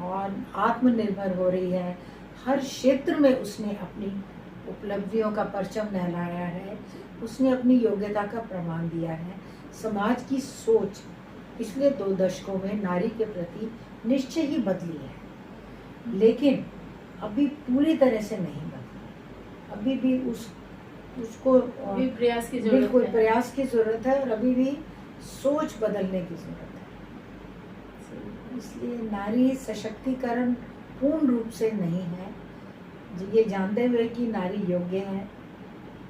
Speaker 1: और आत्मनिर्भर हो रही है, हर क्षेत्र में उसने अपनी उपलब्धियों का परचम लहराया है, उसने अपनी योग्यता का प्रमाण दिया है। समाज की सोच पिछले 2 दशकों में नारी के प्रति निश्चय ही बदली है, लेकिन अभी पूरी तरह से नहीं बदली। अभी भी उसको
Speaker 2: अभी प्रयास की जरूरत
Speaker 1: बिल्कुल
Speaker 2: है।
Speaker 1: प्रयास की जरूरत है और अभी भी सोच बदलने की जरूरत है। इसलिए नारी सशक्तिकरण पूर्ण रूप से नहीं है, ये जानते हुए कि नारी योग्य है।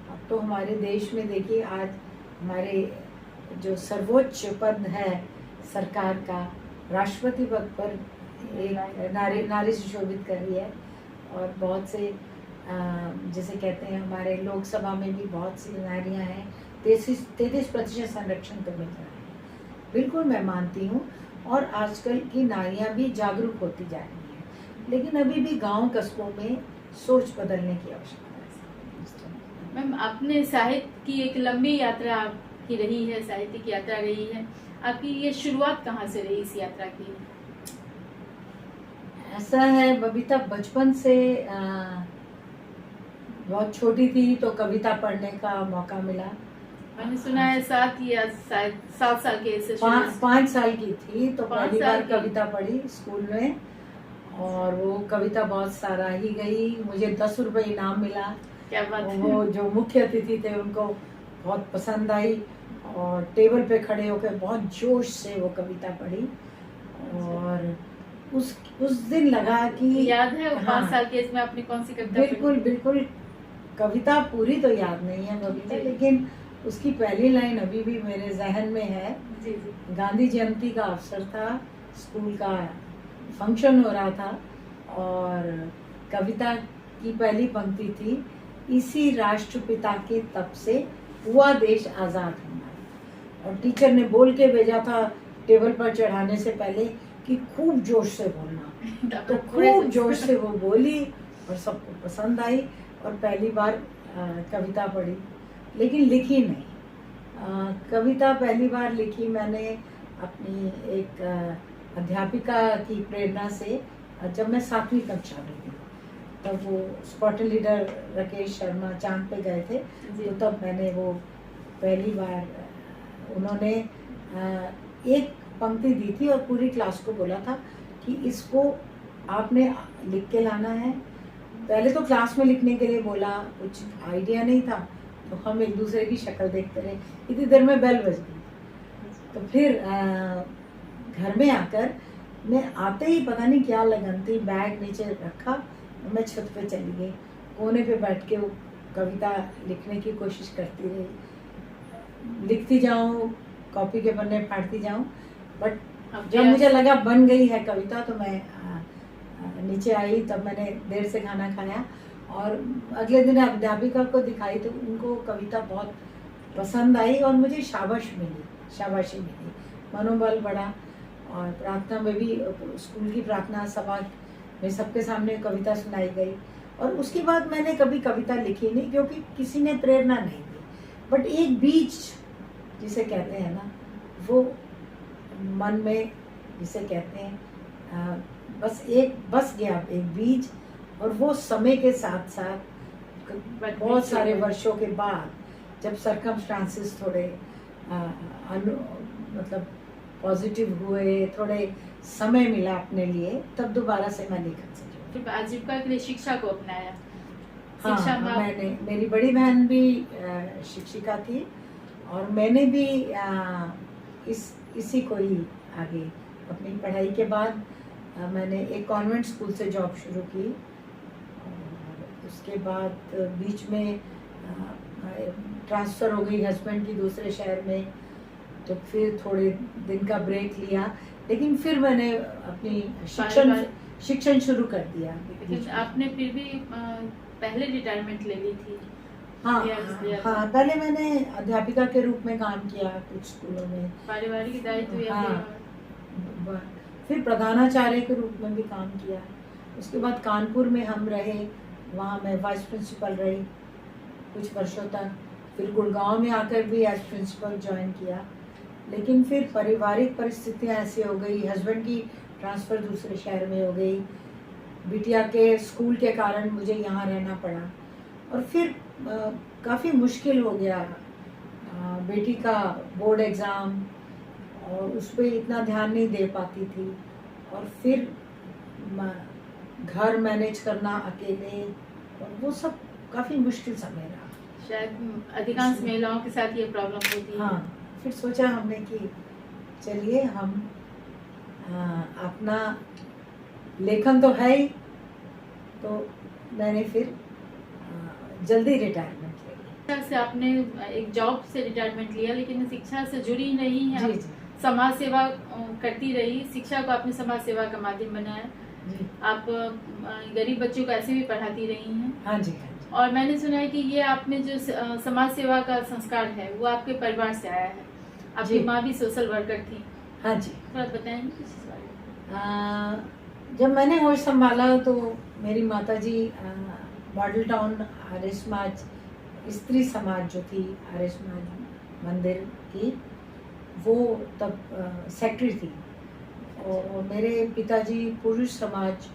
Speaker 1: अब तो हमारे देश में देखिए, आज हमारे जो सर्वोच्च पद है सरकार का, राष्ट्रपति पद पर एक नारी सुशोभित कर रही है और बहुत से जैसे कहते हैं हमारे लोकसभा में भी बहुत सी नारियां हैं। 33% संरक्षण तो मिल रहा है, बिल्कुल मैं मानती हूँ। और आजकल की नारियां भी जागरूक होती जा रही हैं, लेकिन अभी भी गांव कस्बों में सोच बदलने की आवश्यकता है।
Speaker 2: मैम, आपने साहित्य की एक लंबी यात्रा आपकी रही है, साहित्य की यात्रा रही है। आपकी ये शुरुआत कहाँ से रही इस यात्रा की?
Speaker 1: ऐसा है बबीता, बचपन से बहुत छोटी थी तो कविता पढ़ने का मौका मिला।
Speaker 2: मैंने सुना है 7 साल के ऐसे
Speaker 1: 5 साल की थी तो
Speaker 2: 5
Speaker 1: पहली
Speaker 2: साल
Speaker 1: बार
Speaker 2: की।
Speaker 1: कविता पढ़ी स्कूल में और वो कविता बहुत सराही गई। मुझे 10 रुपए इनाम मिला।
Speaker 2: क्या बात है।
Speaker 1: वो जो मुख्य अतिथि थे उनको बहुत पसंद आई और टेबल पे खड़े होकर बहुत जोश से वो कविता पढ़ी और उस दिन लगा कि
Speaker 2: याद है वो 5
Speaker 1: हाँ,
Speaker 2: साल के एज में आपने कौन सी कविता
Speaker 1: बिल्कुल बिल्कुल। कविता पूरी तो याद नहीं है बबीता, लेकिन उसकी पहली लाइन अभी भी मेरे जहन में है।
Speaker 2: जी जी।
Speaker 1: गांधी जयंती का अवसर था, स्कूल का फंक्शन हो रहा था और कविता की पहली पंक्ति थी, इसी राष्ट्रपिता के तप से हुआ देश आज़ाद हमारा। और टीचर ने बोल के भेजा था टेबल पर चढ़ाने से पहले कि खूब जोश से बोलना। तो खूब जोश से वो बोली और सबको पसंद आई और पहली बार कविता पढ़ी, लेकिन लिखी नहीं। कविता पहली बार लिखी मैंने अपनी एक अध्यापिका की प्रेरणा से, जब मैं 7वीं कक्षा में थी। तब वो स्क्वाड लीडर राकेश शर्मा चांद पे गए थे, तो तब मैंने वो पहली बार, उन्होंने एक पंक्ति दी थी और पूरी क्लास को बोला था कि इसको आपने लिख के लाना है। पहले तो क्लास में लिखने के लिए बोला, कुछ आइडिया नहीं था, तो हम एक दूसरे की शक्ल देखते रहे। इतनी देर में बेल बज गई। तो फिर घर में आकर मैं आते ही पता नहीं क्या लगन थी, बैग नीचे रखा और मैं छत पे चली गई। कोने पे बैठ के वो कविता लिखने की कोशिश करती रही, लिखती जाऊँ, कॉपी के पन्ने फाड़ती जाऊँ। बट जब मुझे लगा बन गई है कविता, तो मैं नीचे आई। तब मैंने देर से खाना खाया और अगले दिन अध्यापिका को दिखाई, तो उनको कविता बहुत पसंद आई और मुझे शाबाशी मिली, मनोबल बढ़ा। और प्रार्थना में भी, स्कूल की प्रार्थना सभा में सबके सामने कविता सुनाई गई। और उसके बाद मैंने कभी कविता लिखी नहीं, क्योंकि किसी ने प्रेरणा नहीं दी। बट एक बीज जिसे कहते हैं ना, वो मन में जिसे कहते हैं, बस गया एक बीज। और वो समय के साथ साथ बहुत सारे वर्षों के बाद, जब सर्कमस्टांसेस थोड़े मतलब पॉजिटिव हुए, थोड़े समय मिला अपने लिए, तब दोबारा से मैं लेखन से जुड़ी।
Speaker 2: फिर आजीविका के लिए शिक्षा को अपनाया।
Speaker 1: हाँ, मैंने, मेरी बड़ी बहन भी शिक्षिका थी और मैंने भी इसी को ही आगे अपनी पढ़ाई के बाद मैंने एक कॉन्वेंट स्कूल से जॉब शुरू की। और उसके बाद बीच में ट्रांसफ़र हो गई हस्बैंड की दूसरे शहर में, तो फिर थोड़े दिन का ब्रेक लिया, लेकिन फिर मैंने अपनी शिक्षण शुरू कर दिया।
Speaker 2: लेकिन आपने फिर भी पहले रिटायरमेंट ले ली थी।
Speaker 1: हाँ, पहले मैंने अध्यापिका के रूप में काम किया कुछ स्कूलों में,
Speaker 2: पारिवारिक दायित्व।
Speaker 1: हाँ, फिर प्रधानाचार्य के रूप में भी काम किया। उसके बाद कानपुर में हम रहे, वहाँ मैं वाइस प्रिंसिपल रही कुछ वर्षों तक। फिर गुड़गांव में आकर भी एज प्रिंसिपल ज्वाइन किया, लेकिन फिर पारिवारिक परिस्थितियाँ ऐसी हो गई, हस्बैंड की ट्रांसफ़र दूसरे शहर में हो गई, बिटिया के स्कूल के कारण मुझे यहाँ रहना पड़ा। और फिर काफ़ी मुश्किल हो गया, बेटी का बोर्ड एग्ज़ाम, और उस पर इतना ध्यान नहीं दे पाती थी। और फिर घर मैनेज करना अकेले, और वो सब काफ़ी मुश्किल समय रहा।
Speaker 2: शायद अधिकांश महिलाओं के साथ ये प्रॉब्लम होती है।
Speaker 1: हाँ, फिर सोचा हमने कि चलिए हम अपना लेखन तो है ही, तो मैंने फिर जल्दी रिटायरमेंट ले ली।
Speaker 2: शिक्षा से आपने एक जॉब से रिटायरमेंट लिया, लेकिन शिक्षा से जुड़ी नहीं है।
Speaker 1: जी।
Speaker 2: समाज सेवा करती रही, शिक्षा को आपने समाज सेवा का माध्यम बनाया
Speaker 1: जी।
Speaker 2: आप गरीब बच्चों को ऐसे भी पढ़ाती रही हैं।
Speaker 1: हाँ जी।
Speaker 2: और मैंने सुना है कि ये आपने जो समाज सेवा का संस्कार है वो आपके परिवार से आया है। आपकी माँ भी सोशल वर्कर थी।
Speaker 1: हाँ जी।
Speaker 2: थोड़ा बताएंगे कुछ इस बारे में।
Speaker 1: जब मैंने होश संभाला तो मेरी माताजी मॉडल टाउन आर्य समाज स्त्री समाज जो थी, आर्य समाज मंदिर की, वो तब सेक्रेटरी थी। और मेरे पिताजी पुरुष समाज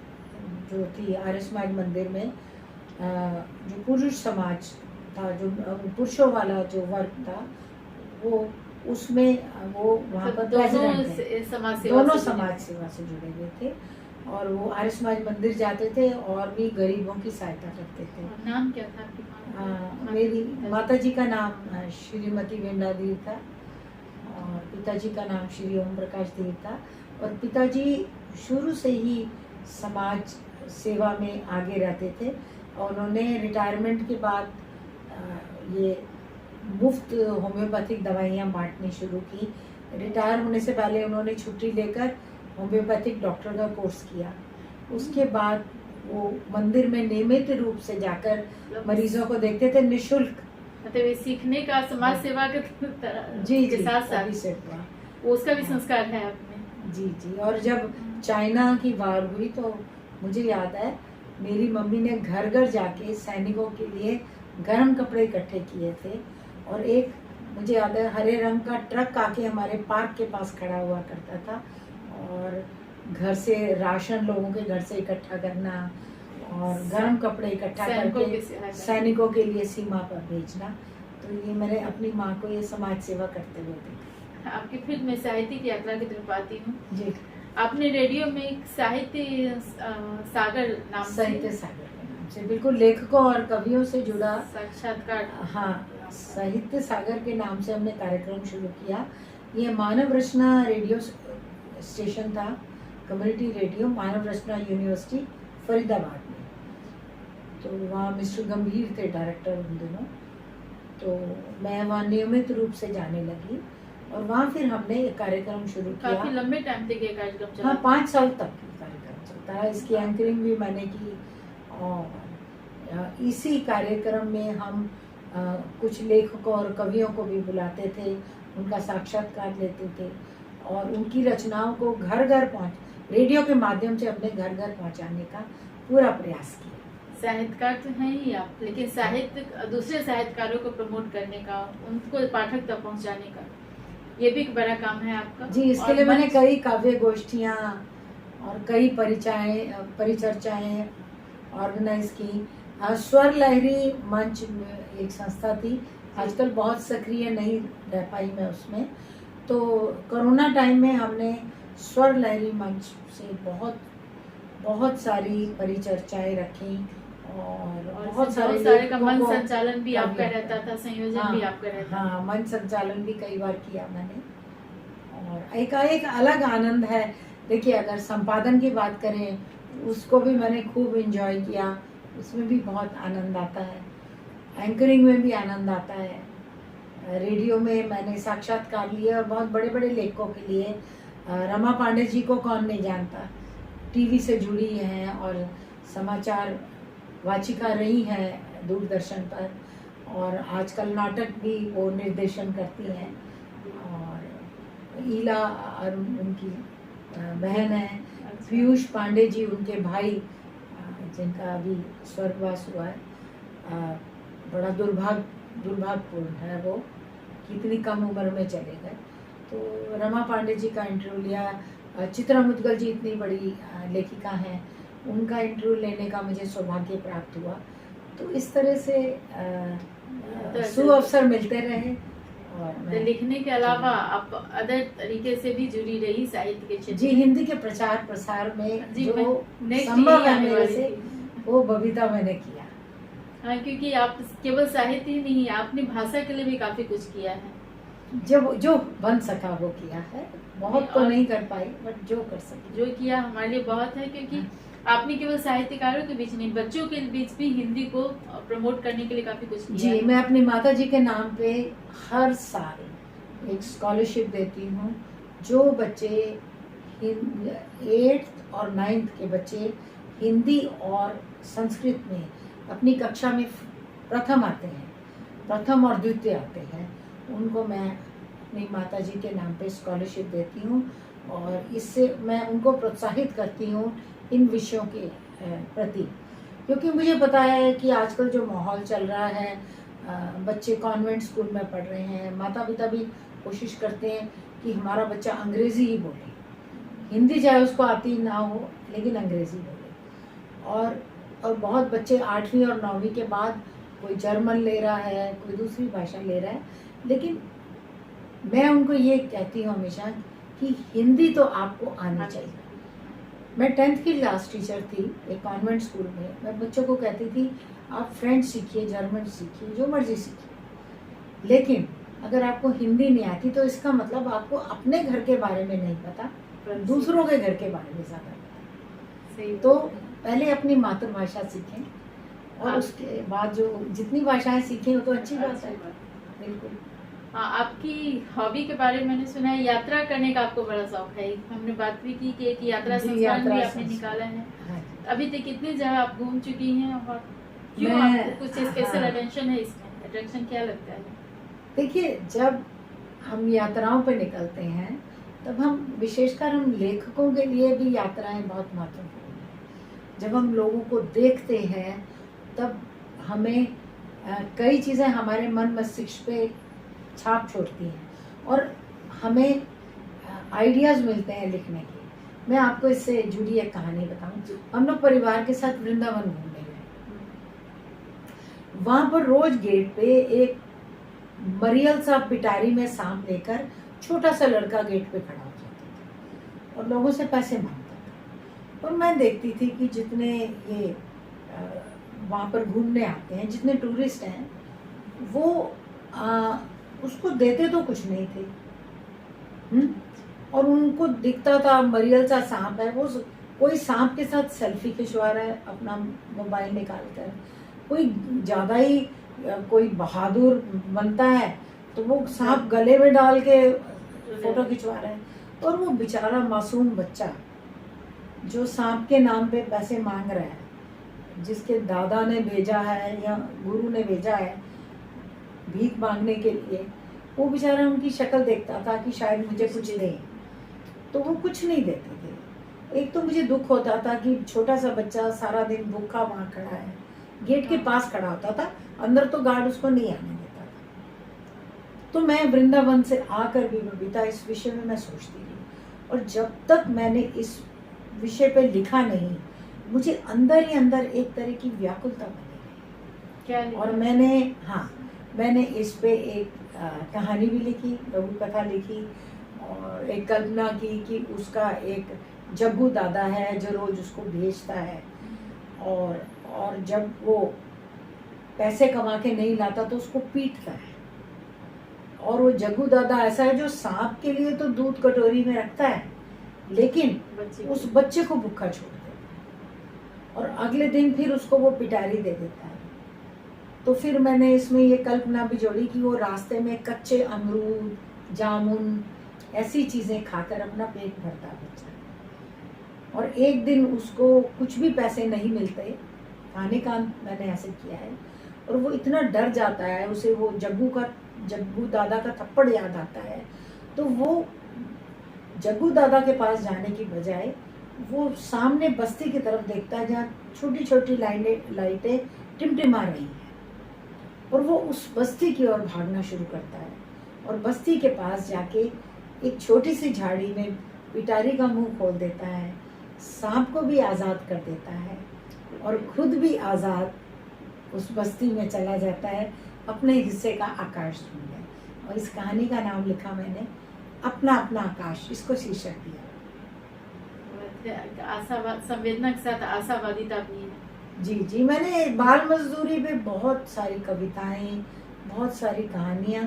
Speaker 1: जो थी आर्य समाज मंदिर में, जो पुरुष समाज था, जो पुरुषों वाला जो वर्ग था, वो उसमें वो वहाँ पर प्रेसिडेंट थे। दोनों समाज सेवा से जुड़े हुए थे और वो आर्य समाज मंदिर जाते थे और भी गरीबों की सहायता करते थे।
Speaker 2: नाम क्या था?
Speaker 1: मेरी माताजी का नाम श्रीमती वेंडा देव था और पिताजी का नाम श्री ओम प्रकाश देव था। और पिताजी शुरू से ही समाज सेवा में आगे रहते थे और उन्होंने रिटायरमेंट के बाद ये मुफ्त होम्योपैथिक दवाइयाँ बांटनी शुरू की। रिटायर होने से पहले उन्होंने छुट्टी लेकर होम्योपैथिक डॉक्टर का कोर्स किया। उसके बाद वो मंदिर में नियमित रूप से जाकर मरीजों को देखते थे निशुल्क।
Speaker 2: मतलब ये सीखने का समाज सेवा के तरह
Speaker 1: जी
Speaker 2: के
Speaker 1: जी,
Speaker 2: साथ
Speaker 1: अभी
Speaker 2: साथ
Speaker 1: से हुआ।
Speaker 2: वो उसका भी संस्कार है आप में।
Speaker 1: जी जी। और जब चाइना की वार हुई तो मुझे याद है मेरी मम्मी ने घर घर जाके सैनिकों के लिए गर्म कपड़े इकट्ठे किए थे, और एक मुझे याद है हरे रंग का ट्रक आके हमारे पार्क के पास खड़ा हुआ करता था, और घर से राशन लोगों के घर से इकट्ठा करना और गर्म कपड़े इकट्ठा करके सैनिकों के लिए सीमा पर भेजना। तो ये मैंने अपनी माँ को ये समाज सेवा करते हुए देखा।
Speaker 2: आपकी फिल्म में साहित्य की यात्रा की तरफ आती हूँ।
Speaker 1: जी।
Speaker 2: आपने रेडियो में एक साहित्य सागर नाम
Speaker 1: साहित्य सागर के नाम से बिल्कुल लेखकों और कवियों से जुड़ा
Speaker 2: साक्षात्कार।
Speaker 1: हाँ, साहित्य सागर के नाम से हमने कार्यक्रम शुरू किया। ये मानव रचना रेडियो स्टेशन था, कम्युनिटी रेडियो, मानव रचना यूनिवर्सिटी फरीदाबाद में। तो वहाँ मिस्टर गंभीर थे डायरेक्टर उन दिनों, तो मैं वहाँ नियमित रूप से जाने लगी, और वहाँ फिर हमने एक कार्यक्रम शुरू किया।
Speaker 2: काफी लंबे टाइम तक ये कार्यक्रम चला।
Speaker 1: हाँ, 5 साल तक कार्यक्रम चलता है। इसकी एंकरिंग भी मैंने की, और इसी कार्यक्रम में हम कुछ लेखकों और कवियों को भी बुलाते थे, उनका साक्षात्कार लेते थे, और उनकी रचनाओं को घर घर रेडियो के माध्यम से अपने घर घर पहुंचाने का पूरा प्रयास किया।
Speaker 2: साहित्यकार तो हैं ही आप, लेकिन साहित्य दूसरे साहित्यकारों को प्रमोट करने का, उनको पाठक तक पहुंचाने का, ये भी एक बड़ा काम है आपका।
Speaker 1: जी, इसके लिए मैंने कई काव्य गोष्ठियाँ और कई परिचर्चाएं ऑर्गेनाइज की। स्वर लहरी मंच एक संस्था थी, आजकल बहुत सक्रिय नहीं रह पाई मैं उसमें। तो कोरोना टाइम में हमने स्वर लहरी मंच से बहुत सारी परिचर्चाएं रखी, और बहुत सारे
Speaker 2: का मंच संचालन भी आपका रहता था, संयोजन भी आपका रहता था।
Speaker 1: हाँ, मंच संचालन भी कई बार किया मैंने, और एक अलग आनंद है। देखिए, अगर संपादन की बात करें, उसको भी मैंने खूब एंजॉय किया, उसमें भी बहुत आनंद आता है। एंकरिंग में भी आनंद आता है। रेडियो में मैंने साक्षात्कार लिए, और बहुत बड़े बड़े लेखकों के लिए। रमा पांडे जी को कौन नहीं जानता, टीवी से जुड़ी हैं और समाचार वाचिका रही हैं दूरदर्शन पर, और आजकल नाटक भी वो निर्देशन करती हैं। और ईला और उनकी बहन है, पीयूष पांडे जी उनके भाई, जिनका अभी स्वर्गवास हुआ है। बड़ा दुर्भाग्यपूर्ण है वो, कितनी कम उम्र में चले गए। तो रमा पांडे जी का इंटरव्यू लिया। चित्रा मुदगल जी इतनी बड़ी लेखिका हैं, उनका इंटरव्यू लेने का मुझे सौभाग्य प्राप्त हुआ। तो इस तरह से सुअवसर मिलते रहे। और
Speaker 2: लिखने के अलावा आप अदर तरीके से भी जुड़ी रही साहित्य के क्षेत्र।
Speaker 1: जी, हिंदी के प्रचार प्रसार में
Speaker 2: जी,
Speaker 1: जो संभव है मेरे से, वो बबीता मैंने किया।
Speaker 2: हाँ, क्योंकि आप केवल साहित्य ही नहीं, आपने भाषा के लिए भी काफी कुछ किया है।
Speaker 1: जो बन सका वो किया है, बहुत तो नहीं कर पाई, बट जो कर सकी,
Speaker 2: जो किया हमारे लिए बहुत है। क्योंकि आपने केवल साहित्यकारों के बीच नहीं, बच्चों के बीच भी हिंदी को प्रमोट करने के लिए काफी कुछ किया।
Speaker 1: जी, मैं अपनी माता जी के नाम पे हर साल एक स्कॉलरशिप देती हूँ। जो बच्चे 8th और 9th के बच्चे हिंदी और संस्कृत में अपनी कक्षा में प्रथम आते हैं, प्रथम और द्वितीय आते हैं, उनको मैं अपनी माता जी के नाम पे स्कॉलरशिप देती हूँ, और इससे मैं उनको प्रोत्साहित करती हूँ इन विषयों के प्रति। क्योंकि मुझे पता है कि आजकल जो माहौल चल रहा है, बच्चे कॉन्वेंट स्कूल में पढ़ रहे हैं, माता पिता भी कोशिश करते हैं कि हमारा बच्चा अंग्रेज़ी ही बोले, हिंदी चाहे उसको आती ना हो, लेकिन अंग्रेज़ी बोले। और बहुत बच्चे 8वीं और 9वीं के बाद कोई जर्मन ले रहा है, कोई दूसरी भाषा ले रहा है, लेकिन मैं उनको ये कहती हूँ हमेशा कि हिंदी तो आपको आनी चाहिए। मैं 10th की क्लास टीचर थी एक कॉन्वेंट स्कूल में। मैं बच्चों को कहती थी, आप फ्रेंच सीखिए, जर्मन सीखिए, जो मर्जी सीखिए, लेकिन अगर आपको हिंदी नहीं आती तो इसका मतलब आपको अपने घर के बारे में नहीं पता, दूसरों के घर के बारे में ज़्यादा पता। तो पहले अपनी मातृभाषा सीखें, और उसके बाद जो जितनी भाषाएं सीखें वो तो अच्छी बात है। बिल्कुल।
Speaker 2: आपकी हॉबी के बारे में मैंने सुना है, यात्रा करने का आपको बड़ा शौक है। हमने बात भी की कि एक यात्रा
Speaker 1: जी,
Speaker 2: संस्करण
Speaker 1: यात्रा
Speaker 2: भी आपने
Speaker 1: संस्करण।
Speaker 2: निकाला है।
Speaker 1: हाँ जी।
Speaker 2: अभी तक कितनी जगह आप घूम चुकी हैं और क्यों
Speaker 1: मैं
Speaker 2: आपको कुछ स्पेशल
Speaker 1: हाँ
Speaker 2: अटेंशन है इसमें? अट्रैक्शन क्या लगता है?
Speaker 1: देखिए, जब हम यात्राओं पर निकलते हैं तब हम विशेषकर हम लेखकों के लिए भी यात्राएं बहुत महत्वपूर्ण हैं। जब हम लोगों को देखते हैं तब हमें कई चीज़ें हमारे मन मस्तिष्क पे छाप छोड़ती हैं और हमें आइडियाज़ मिलते हैं लिखने के। मैं आपको इससे जुड़ी एक कहानी बताऊं। हम लोग परिवार के साथ वृंदावन घूमने गए। वहां पर रोज गेट पे एक मरियल सा पिटारी में सांप लेकर छोटा सा लड़का गेट पे खड़ा हो जाता था और लोगों से पैसे मांगता था। और मैं देखती थी कि जितने ये वहाँ पर घूमने आते हैं, जितने टूरिस्ट हैं, वो उसको देते तो कुछ नहीं थे। और उनको दिखता था मरियल सा सांप है, वो कोई सांप के साथ सेल्फी खिंचवा रहा है अपना मोबाइल निकाल कर, कोई ज़्यादा ही कोई बहादुर बनता है तो वो सांप गले में डाल के फोटो खिंचवा रहा है। और वो बेचारा मासूम बच्चा जो सांप के नाम पे पैसे मांग रहा है, जिसके दादा ने भेजा है या गुरु ने भेजा है भीख मांगने के लिए, वो बेचारा उनकी शक्ल देखता था कि शायद मुझे कुछ दें, तो वो कुछ नहीं देते थे। एक तो मुझे दुख होता था कि छोटा सा बच्चा सारा दिन भूखा वहाँ खड़ा है, गेट के पास खड़ा होता था, अंदर तो गार्ड उसको नहीं आने देता था। तो मैं वृंदावन से आकर भी बबीता इस विषय में मैं सोचती रही, और जब तक मैंने इस विषय पे लिखा नहीं, मुझे अंदर ही अंदर एक तरह की व्याकुलता बनी रही।
Speaker 2: क्या
Speaker 1: और मैंने इस पे एक कहानी भी लिखी, लघु कथा लिखी, और एक कल्पना की कि उसका एक जग्गू दादा है जो रोज उसको भेजता है, और जब वो पैसे कमा के नहीं लाता तो उसको पीटता है। और वो जग्गू दादा ऐसा है जो सांप के लिए तो दूध कटोरी में रखता है, लेकिन उस बच्चे को भूखा छोड़ देता है और अगले दिन फिर उसको वो पिटारी दे देता है। तो फिर मैंने इसमें ये कल्पना भी जोड़ी कि वो रास्ते में कच्चे अमरूद, जामुन, ऐसी चीजें खाकर अपना पेट भरता बच्चा, और एक दिन उसको कुछ भी पैसे नहीं मिलते खाने का, मैंने ऐसे किया है, और वो इतना डर जाता है, उसे वो जग्गू दादा का थप्पड़ याद आता है, तो वो जग्गू दादा के पास जाने की बजाय वो सामने बस्ती की तरफ देखता है जहाँ छोटी छोटी लाइटें टिमटिमा रही हैं, और वो उस बस्ती की ओर भागना शुरू करता है, और बस्ती के पास जाके एक छोटी सी झाड़ी में पिटारी का मुंह खोल देता है, सांप को भी आज़ाद कर देता है, और खुद भी आज़ाद उस बस्ती में चला जाता है अपने हिस्से का आकाश ढूंढने। और इस कहानी का नाम लिखा मैंने अपना अपना आकाश, इसको शीर्षक दिया।
Speaker 2: आशावाद, संवेदना के साथ आशावादिता भी है।
Speaker 1: जी जी, मैंने बाल मजदूरी पे बहुत सारी कविताएं, बहुत सारी कहानियां,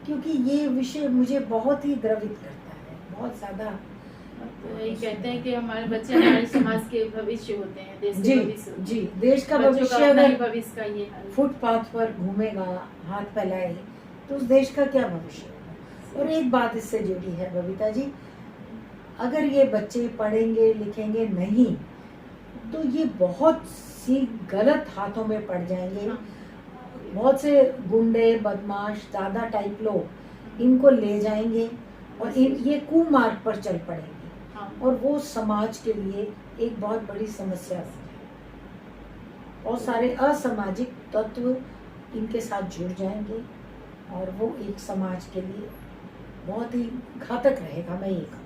Speaker 1: क्योंकि ये विषय मुझे बहुत ही द्रवित करता है, बहुत ज़्यादा।
Speaker 2: तो यही कहते हैं कि हमारे बच्चे हमारे समाज के भविष्य होते हैं, देश के भविष्य।
Speaker 1: जी, देश का
Speaker 2: बच्चों
Speaker 1: भविष्य
Speaker 2: का अपना ही
Speaker 1: अगर
Speaker 2: भविष्य का ये हाल है।
Speaker 1: फुटपाथ पर घूमेगा, हाथ फैलाए, तो उस देश का क्या भविष्य होगा। और एक बात इससे जुड़ी है बबीता जी, अगर ये बच्चे पढ़ेंगे लिखेंगे नहीं तो ये बहुत सी गलत हाथों में पड़ जाएंगे। बहुत से गुंडे, बदमाश, दादा टाइप लोग इनको ले जाएंगे और ये कुमार्ग पर चल पड़ेंगे, और वो समाज के लिए एक बहुत बड़ी समस्या है। और सारे असामाजिक तत्व इनके साथ जुड़ जाएंगे और वो एक समाज के लिए बहुत ही घातक रहेगा। मैं ये कहूँ,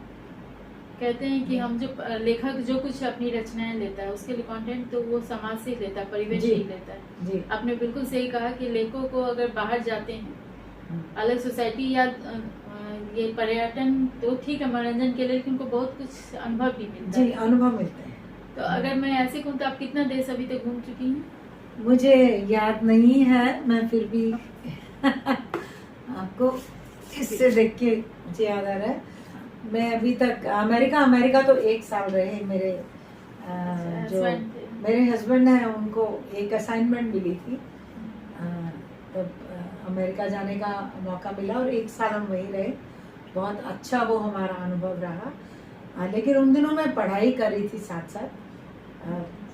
Speaker 2: कहते हैं कि हम जो लेखक जो कुछ अपनी रचनाएं लेता है उसके लिए कंटेंट तो वो समाज से ही लेता है, परिवेश से ही लेता है।
Speaker 1: जी,
Speaker 2: आपने बिल्कुल सही कहा कि लेखकों को अगर बाहर जाते हैं अलग सोसाइटी या ये पर्यटन तो ठीक है मनोरंजन के लिए, लेकिन उनको बहुत कुछ अनुभव भी मिलता है।
Speaker 1: जी, अनुभव मिलते हैं।
Speaker 2: तो अगर मैं ऐसे कहूँ तो आप कितना देश अभी तक घूम चुकी हैं?
Speaker 1: मुझे याद नहीं है, मैं फिर भी आपको इससे देख के मुझे याद आ रहा है। मैं अभी तक अमेरिका तो 1 साल रहे। मेरे जो मेरे हस्बैंड हैं उनको एक असाइनमेंट मिली थी, तब अमेरिका जाने का मौका मिला और 1 साल हम वहीं रहे। बहुत अच्छा वो हमारा अनुभव रहा। लेकिन उन दिनों मैं पढ़ाई कर रही थी साथ साथ,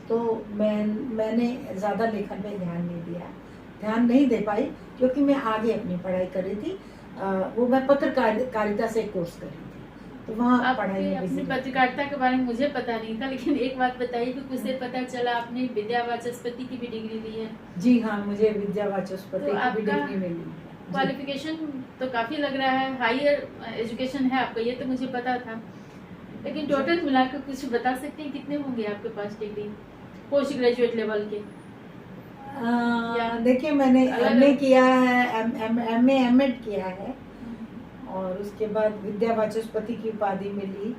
Speaker 1: तो मैंने ज़्यादा लेखन पे ध्यान नहीं दे पाई, क्योंकि मैं आगे अपनी पढ़ाई कर रही थी। वो मैं पत्रकारिता से कोर्स कर रही थी, तो वहाँ पढ़ाई में
Speaker 2: अपनी
Speaker 1: busy
Speaker 2: पत्रकारिता के बारे में मुझे पता नहीं था, लेकिन एक बात बताइए कि कुछ देर पता चला आपने विद्या वाचस्पति की भी डिग्री ली है।
Speaker 1: जी हाँ, मुझे विद्या वाचस्पति
Speaker 2: तो
Speaker 1: की भी
Speaker 2: आपका
Speaker 1: डिग्री मिली है।
Speaker 2: क्वालिफिकेशन तो काफी लग रहा है, हायर एजुकेशन है आपका, ये तो मुझे पता था, लेकिन टोटल मिलाकर कुछ बता सकते हैं कितने होंगे आपके पास डिग्री पोस्ट ग्रेजुएट लेवल के?
Speaker 1: देखिए, मैंने एमए किया है, एमए एमएड किया है, और उसके बाद विद्या वाचस्पति की उपाधि मिली,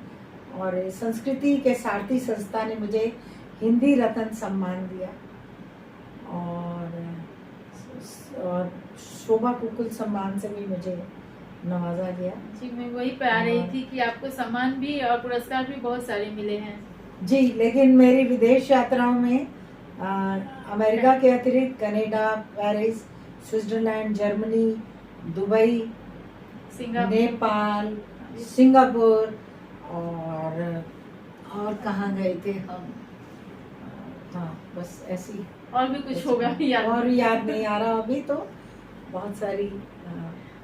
Speaker 1: और संस्कृति के सारथी संस्था ने मुझे हिंदी रत्न सम्मान दिया, और शोभा कुकुल सम्मान से भी मुझे नवाजा गया।
Speaker 2: जी, मैं वही पे आ रही थी कि आपको सम्मान भी और पुरस्कार भी बहुत सारे मिले हैं।
Speaker 1: जी, लेकिन मेरी विदेश यात्राओं में अमेरिका के अतिरिक्त Canada, Paris, Switzerland, Germany, Dubai, Nepal, Singapore, और कहाँ गए थे हम? हाँ, बस ऐसी।
Speaker 2: और भी कुछ होगा
Speaker 1: और याद नहीं आ रहा अभी, तो बहुत सारी।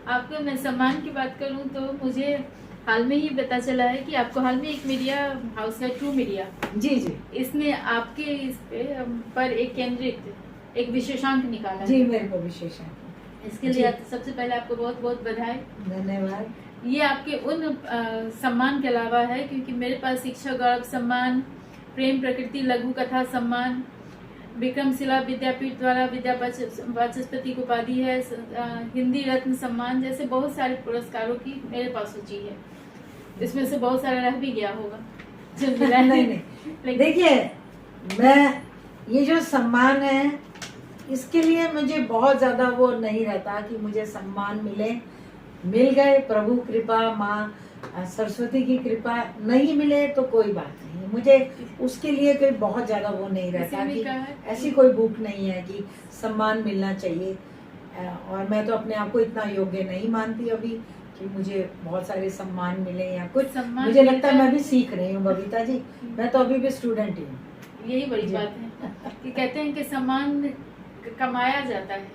Speaker 2: आपको मैं सम्मान की बात करूं तो मुझे हाल में ही पता चला है कि आपको हाल में एक मीडिया हाउस है, ट्रू मीडिया,
Speaker 1: जी जी,
Speaker 2: इसने आपके इस पर एक केंद्रित एक विशेषांक निकाला
Speaker 1: जी,
Speaker 2: है।
Speaker 1: मेरे को विशेषांक,
Speaker 2: इसके लिए सबसे पहले आपको बहुत बहुत बधाई।
Speaker 1: धन्यवाद।
Speaker 2: ये आपके उन सम्मान के अलावा है, क्योंकि मेरे पास शिक्षा गौरव सम्मान, प्रेम प्रकृति लघु कथा सम्मान, विक्रमशिला विद्यापीठ द्वारा विद्या वाचस्पति की उपाधि है, हिंदी रत्न सम्मान, जैसे बहुत सारे पुरस्कारों की मेरे पास सूची है। इसमें से बहुत सारा रह भी गया होगा जो मिला है।
Speaker 1: नहीं, देखिए, मैं ये जो सम्मान है, इसके लिए मुझे बहुत ज्यादा वो नहीं रहता कि मुझे सम्मान मिल गए, प्रभु कृपा, माँ सरस्वती की कृपा, नहीं मिले तो कोई बात नहीं, मुझे उसके लिए कोई बहुत ज्यादा वो नहीं रहता कि ऐसी कोई भूख नहीं है कि सम्मान मिलना चाहिए। और मैं तो अपने आप को इतना योग्य नहीं मानती अभी कि मुझे बहुत सारे सम्मान मिले या कुछ। मुझे लगता है मैं भी सीख रही हूँ बबीता जी, मैं तो अभी भी स्टूडेंट ही हूँ।
Speaker 2: यही बड़ी बात है कि कहते हैं कि सम्मान कमाया जाता है,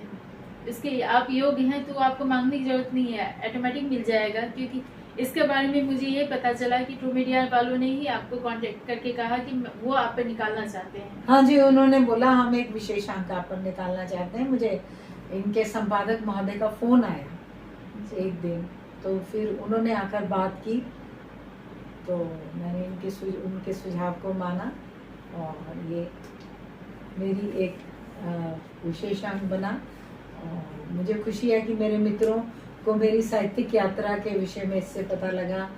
Speaker 2: इसके आप योग्य हैं तो आपको मांगने की जरूरत नहीं है, ऑटोमेटिक मिल जाएगा। क्योंकि इसके बारे में मुझे ये पता चला कि ट्रू मीडिया वालों ने ही आपको कांटेक्ट करके कहा कि वो आप पे निकालना चाहते हैं।
Speaker 1: हाँ जी, उन्होंने बोला हम एक विशेषांक आप पर निकालना चाहते हैं। मुझे इनके संपादक महोदय का फोन आया एक दिन, तो फिर उन्होंने आकर बात की, तो मैंने उनके सुझाव को माना, और ये मेरी एक विशेषांक बना। और मुझे खुशी है कि मेरे मित्रों को मेरी साहित्यिक यात्रा के विषय में इससे पता लगा।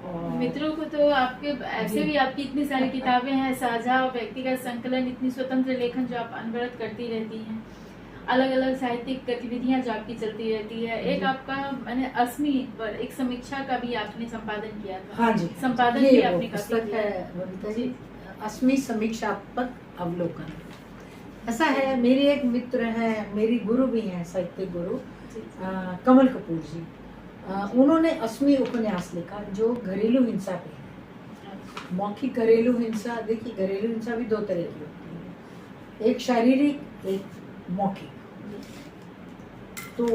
Speaker 1: और
Speaker 2: मित्रों को तो आपके ऐसे भी आपकी इतनी सारी किताबें हैं, साझा और व्यक्तिगत संकलन, इतनी स्वतंत्र लेखन जो आप अनवरत करती रहती हैं, अलग अलग साहित्यिक गतिविधियां जो आपकी चलती रहती है। एक आपका मैंने अस्मी पर एक समीक्षा का भी आपने संपादन किया था।
Speaker 1: हाँ जी,
Speaker 2: संपादन भी आपने
Speaker 1: पुस्तक है बबीता जी, अस्मी समीक्षात्मक अवलोकन। ऐसा है, मेरी एक मित्र है, मेरी गुरु भी हैं, साहित्यिक गुरु कमल कपूर जी। उन्होंने अस्मी उपन्यास लिखा जो घरेलू हिंसा पे है। मौखिक घरेलू हिंसा, देखिए घरेलू हिंसा भी 2 तरह की होती है, एक शारीरिक, एक मौखिक। तो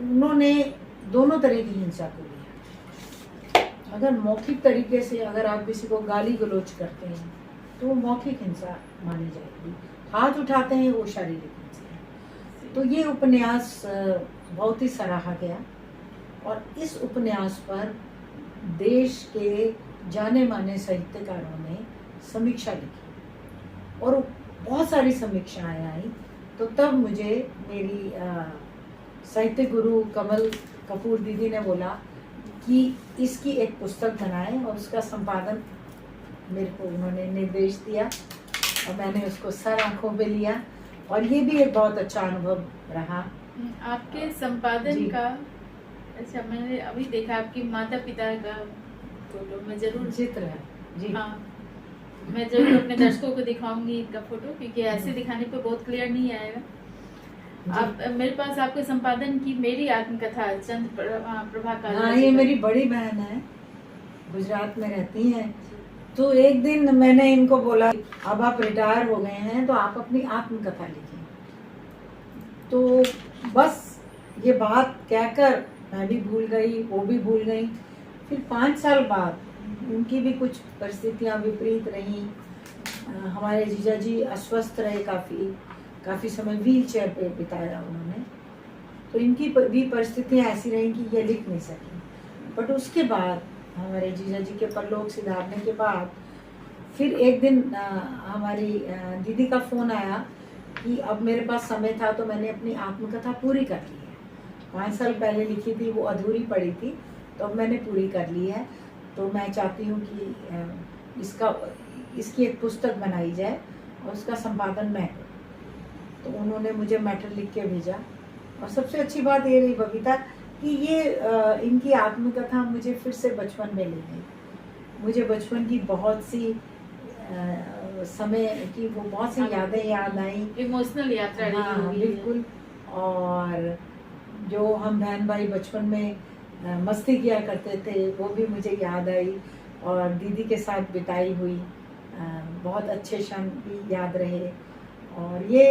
Speaker 1: उन्होंने दोनों तरह की हिंसा को लिया। अगर मौखिक तरीके से अगर आप किसी को गाली गलौज करते हैं तो वो मौखिक हिंसा मानी जाएगी, हाथ उठाते हैं वो शारीरिक हिंसा है। तो ये उपन्यास बहुत ही सराहा गया, और इस उपन्यास पर देश के जाने माने साहित्यकारों ने समीक्षा लिखी, और बहुत सारी समीक्षाएं आई। तो तब मुझे मेरी साहित्य गुरु कमल कपूर दीदी ने बोला कि इसकी एक पुस्तक बनाएं, और उसका संपादन मेरे को उन्होंने निर्देश दिया, और मैंने उसको सर आंखों पे लिया, और ये भी एक बहुत अच्छा अनुभव रहा।
Speaker 2: आपके संपादन का, अच्छा, मैंने अभी देखा आपकी माता पिता का फोटो, मैं जरूर
Speaker 1: चित्र है जी।
Speaker 2: हाँ, मैं जरूर अपने दर्शकों को दिखाऊंगी इनका फोटो, क्योंकि ऐसे दिखाने पे बहुत क्लियर नहीं आएगा। आप मेरे पास आपके संपादन की मेरी आत्मकथा चंद प्रभा का।
Speaker 1: हाँ, ये मेरी बड़ी बहन है, गुजरात में रहती हैं। तो एक दिन मैंने इनको बोला, अब आप रिटायर हो गए हैं तो आप अपनी आत्मकथा लिखिए। तो बस ये बात कहकर मैं भी भूल गई, वो भी भूल गई। फिर 5 साल बाद उनकी भी कुछ परिस्थितियां विपरीत रहीं। हमारे जीजा जी अस्वस्थ रहे, काफ़ी समय व्हील चेयर पे बिताया उन्होंने। तो इनकी भी परिस्थितियां ऐसी रहीं कि ये लिख नहीं सकी। बट उसके बाद हमारे जीजा जी के परलोक सिधारने के बाद फिर एक दिन हमारी दीदी का फ़ोन आया कि अब मेरे पास समय था, तो मैंने अपनी आत्मकथा पूरी कर ली है। 5 साल पहले लिखी थी, वो अधूरी पड़ी थी, तो अब मैंने पूरी कर ली है। तो मैं चाहती हूँ कि इसकी एक पुस्तक बनाई जाए और उसका संपादन मैं करूँ। तो उन्होंने मुझे मैटर लिख के भेजा। और सबसे अच्छी बात ये रही बबीता कि ये इनकी आत्मकथा मुझे फिर से बचपन में ले गई। मुझे बचपन की बहुत सी समय की वो बहुत सी यादें याद आई।
Speaker 2: इमोशनल यात्रा रही
Speaker 1: हाँ,
Speaker 2: होगी।
Speaker 1: बिल्कुल। और जो हम बहन भाई बचपन में मस्ती किया करते थे वो भी मुझे याद आई। और दीदी के साथ बिताई हुई बहुत अच्छे क्षण भी याद रहे। और ये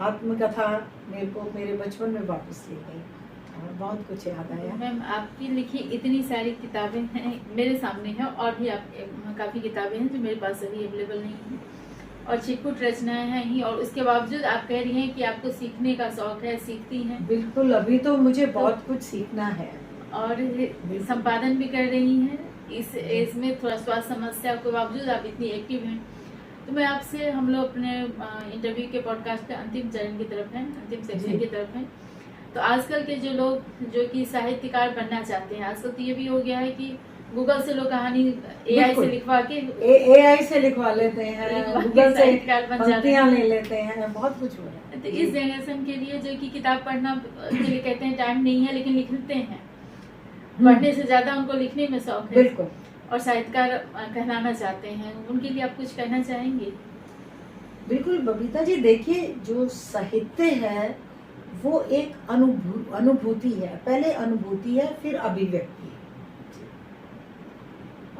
Speaker 1: आत्मकथा मेरे को मेरे बचपन में वापस ले गई और बहुत कुछ याद आया।
Speaker 2: मैम, आपकी लिखी इतनी सारी किताबें हैं, मेरे सामने है, और भी आप काफ़ी किताबें हैं जो मेरे पास अभी अवेलेबल नहीं है, और छिटपुट रचनाएं हैं ही, और उसके बावजूद आप कह रही हैं कि आपको सीखने का शौक है, सीखती हैं।
Speaker 1: बिल्कुल, अभी तो मुझे बहुत कुछ सीखना है।
Speaker 2: और संपादन भी कर रही हैं। इस एज में थोड़ा स्वास्थ्य समस्या के बावजूद आप इतनी एक्टिव हैं। तो मैं आपसे, हम लोग अपने इंटरव्यू के पॉडकास्ट के अंतिम चरण की तरफ हैं, अंतिम सेक्शन की तरफ हैं। तो आजकल के जो लोग जो कि साहित्यकार बनना चाहते हैं, आजकल तो ये भी हो गया है कि गूगल से लोग कहानी एआई से लिखवा के
Speaker 1: एआई से लिखवा लेते हैं, गूगल से पंक्तियां ले लेते हैं, बहुत कुछ हो रहा है।
Speaker 2: तो इस जनरेशन के लिए जो कि किताब पढ़ना के लिए कहते हैं टाइम नहीं है, लेकिन लिखते हैं, पढ़ने से ज्यादा उनको लिखने में शौक है,
Speaker 1: बिल्कुल,
Speaker 2: और साहित्यकार कहलाना चाहते हैं, उनके लिए आप कुछ कहना चाहेंगे?
Speaker 1: बिल्कुल बबीता जी, देखिए जो साहित्य है वो एक अनुभूति है। पहले अनुभूति है, फिर अभिव्यक्ति है।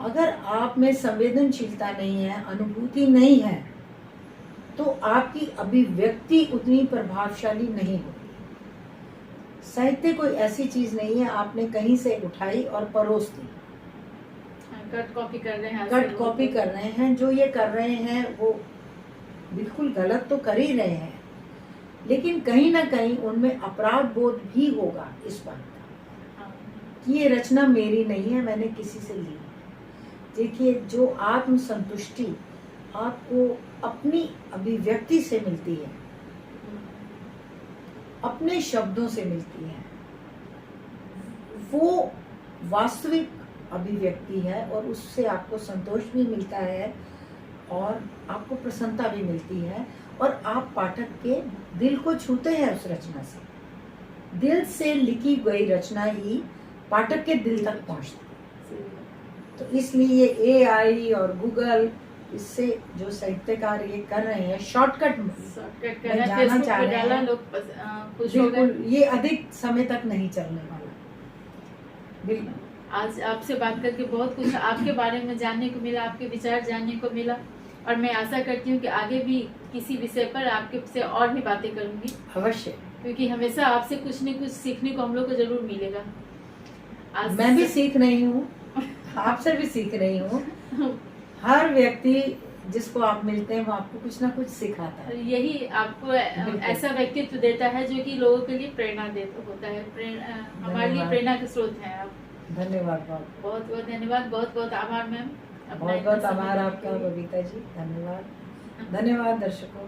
Speaker 1: अगर आप में संवेदनशीलता नहीं है, अनुभूति नहीं है, तो आपकी अभिव्यक्ति उतनी प्रभावशाली नहीं होती। साहित्य कोई ऐसी चीज नहीं है आपने कहीं से उठाई और परोस दी।
Speaker 2: कट कॉपी कर रहे हैं,
Speaker 1: कट कॉपी कर रहे हैं। जो ये कर रहे हैं वो बिल्कुल गलत तो कर ही रहे हैं, लेकिन कहीं ना कहीं उनमें अपराध बोध भी होगा इस बात का कि ये रचना मेरी नहीं है, मैंने किसी से ली। देखिए, जो आत्म संतुष्टि आपको अपनी अभिव्यक्ति से मिलती है, अपने शब्दों से मिलती है, वो वास्तविक अभिव्यक्ति है, और उससे आपको संतोष भी मिलता है और आपको प्रसन्नता भी मिलती है, और आप पाठक के दिल को छूते हैं उस रचना से। दिल से लिखी गई रचना ही पाठक के दिल तक पहुंचती है। तो इसलिए एआई और गूगल, इससे जो साहित्यकार ये कर रहे हैं शॉर्टकट
Speaker 2: करना जाना चाह रहे हैं लोग,
Speaker 1: बिल्कुल ये अधिक समय तक नहीं चलने वाला। बिल्कुल,
Speaker 2: आज आपसे बात करके बहुत कुछ आपके बारे में जानने को मिला, आपके विचार जानने को मिला, और मैं आशा करती हूँ कि आगे भी किसी विषय पर आपके से और भी बातें करूंगी,
Speaker 1: अवश्य,
Speaker 2: क्योंकि हमेशा आपसे कुछ न कुछ सीखने को हम लोग को जरूर मिलेगा।
Speaker 1: आज मैं भी सीख रही हूँ, आपसे भी सीख रही हूँ। हर व्यक्ति जिसको आप मिलते हैं वो आपको कुछ ना कुछ सिखाता है।
Speaker 2: यही आपको ऐसा व्यक्तित्व देता है जो कि लोगों के लिए प्रेरणा देता होता है, हमारे लिए प्रेरणा के स्रोत हैं आप।
Speaker 1: धन्यवाद,
Speaker 2: बहुत बहुत धन्यवाद, बहुत बहुत आभार मैम।
Speaker 1: बहुत बहुत आभार आपका बबीता जी, धन्यवाद। धन्यवाद दर्शकों।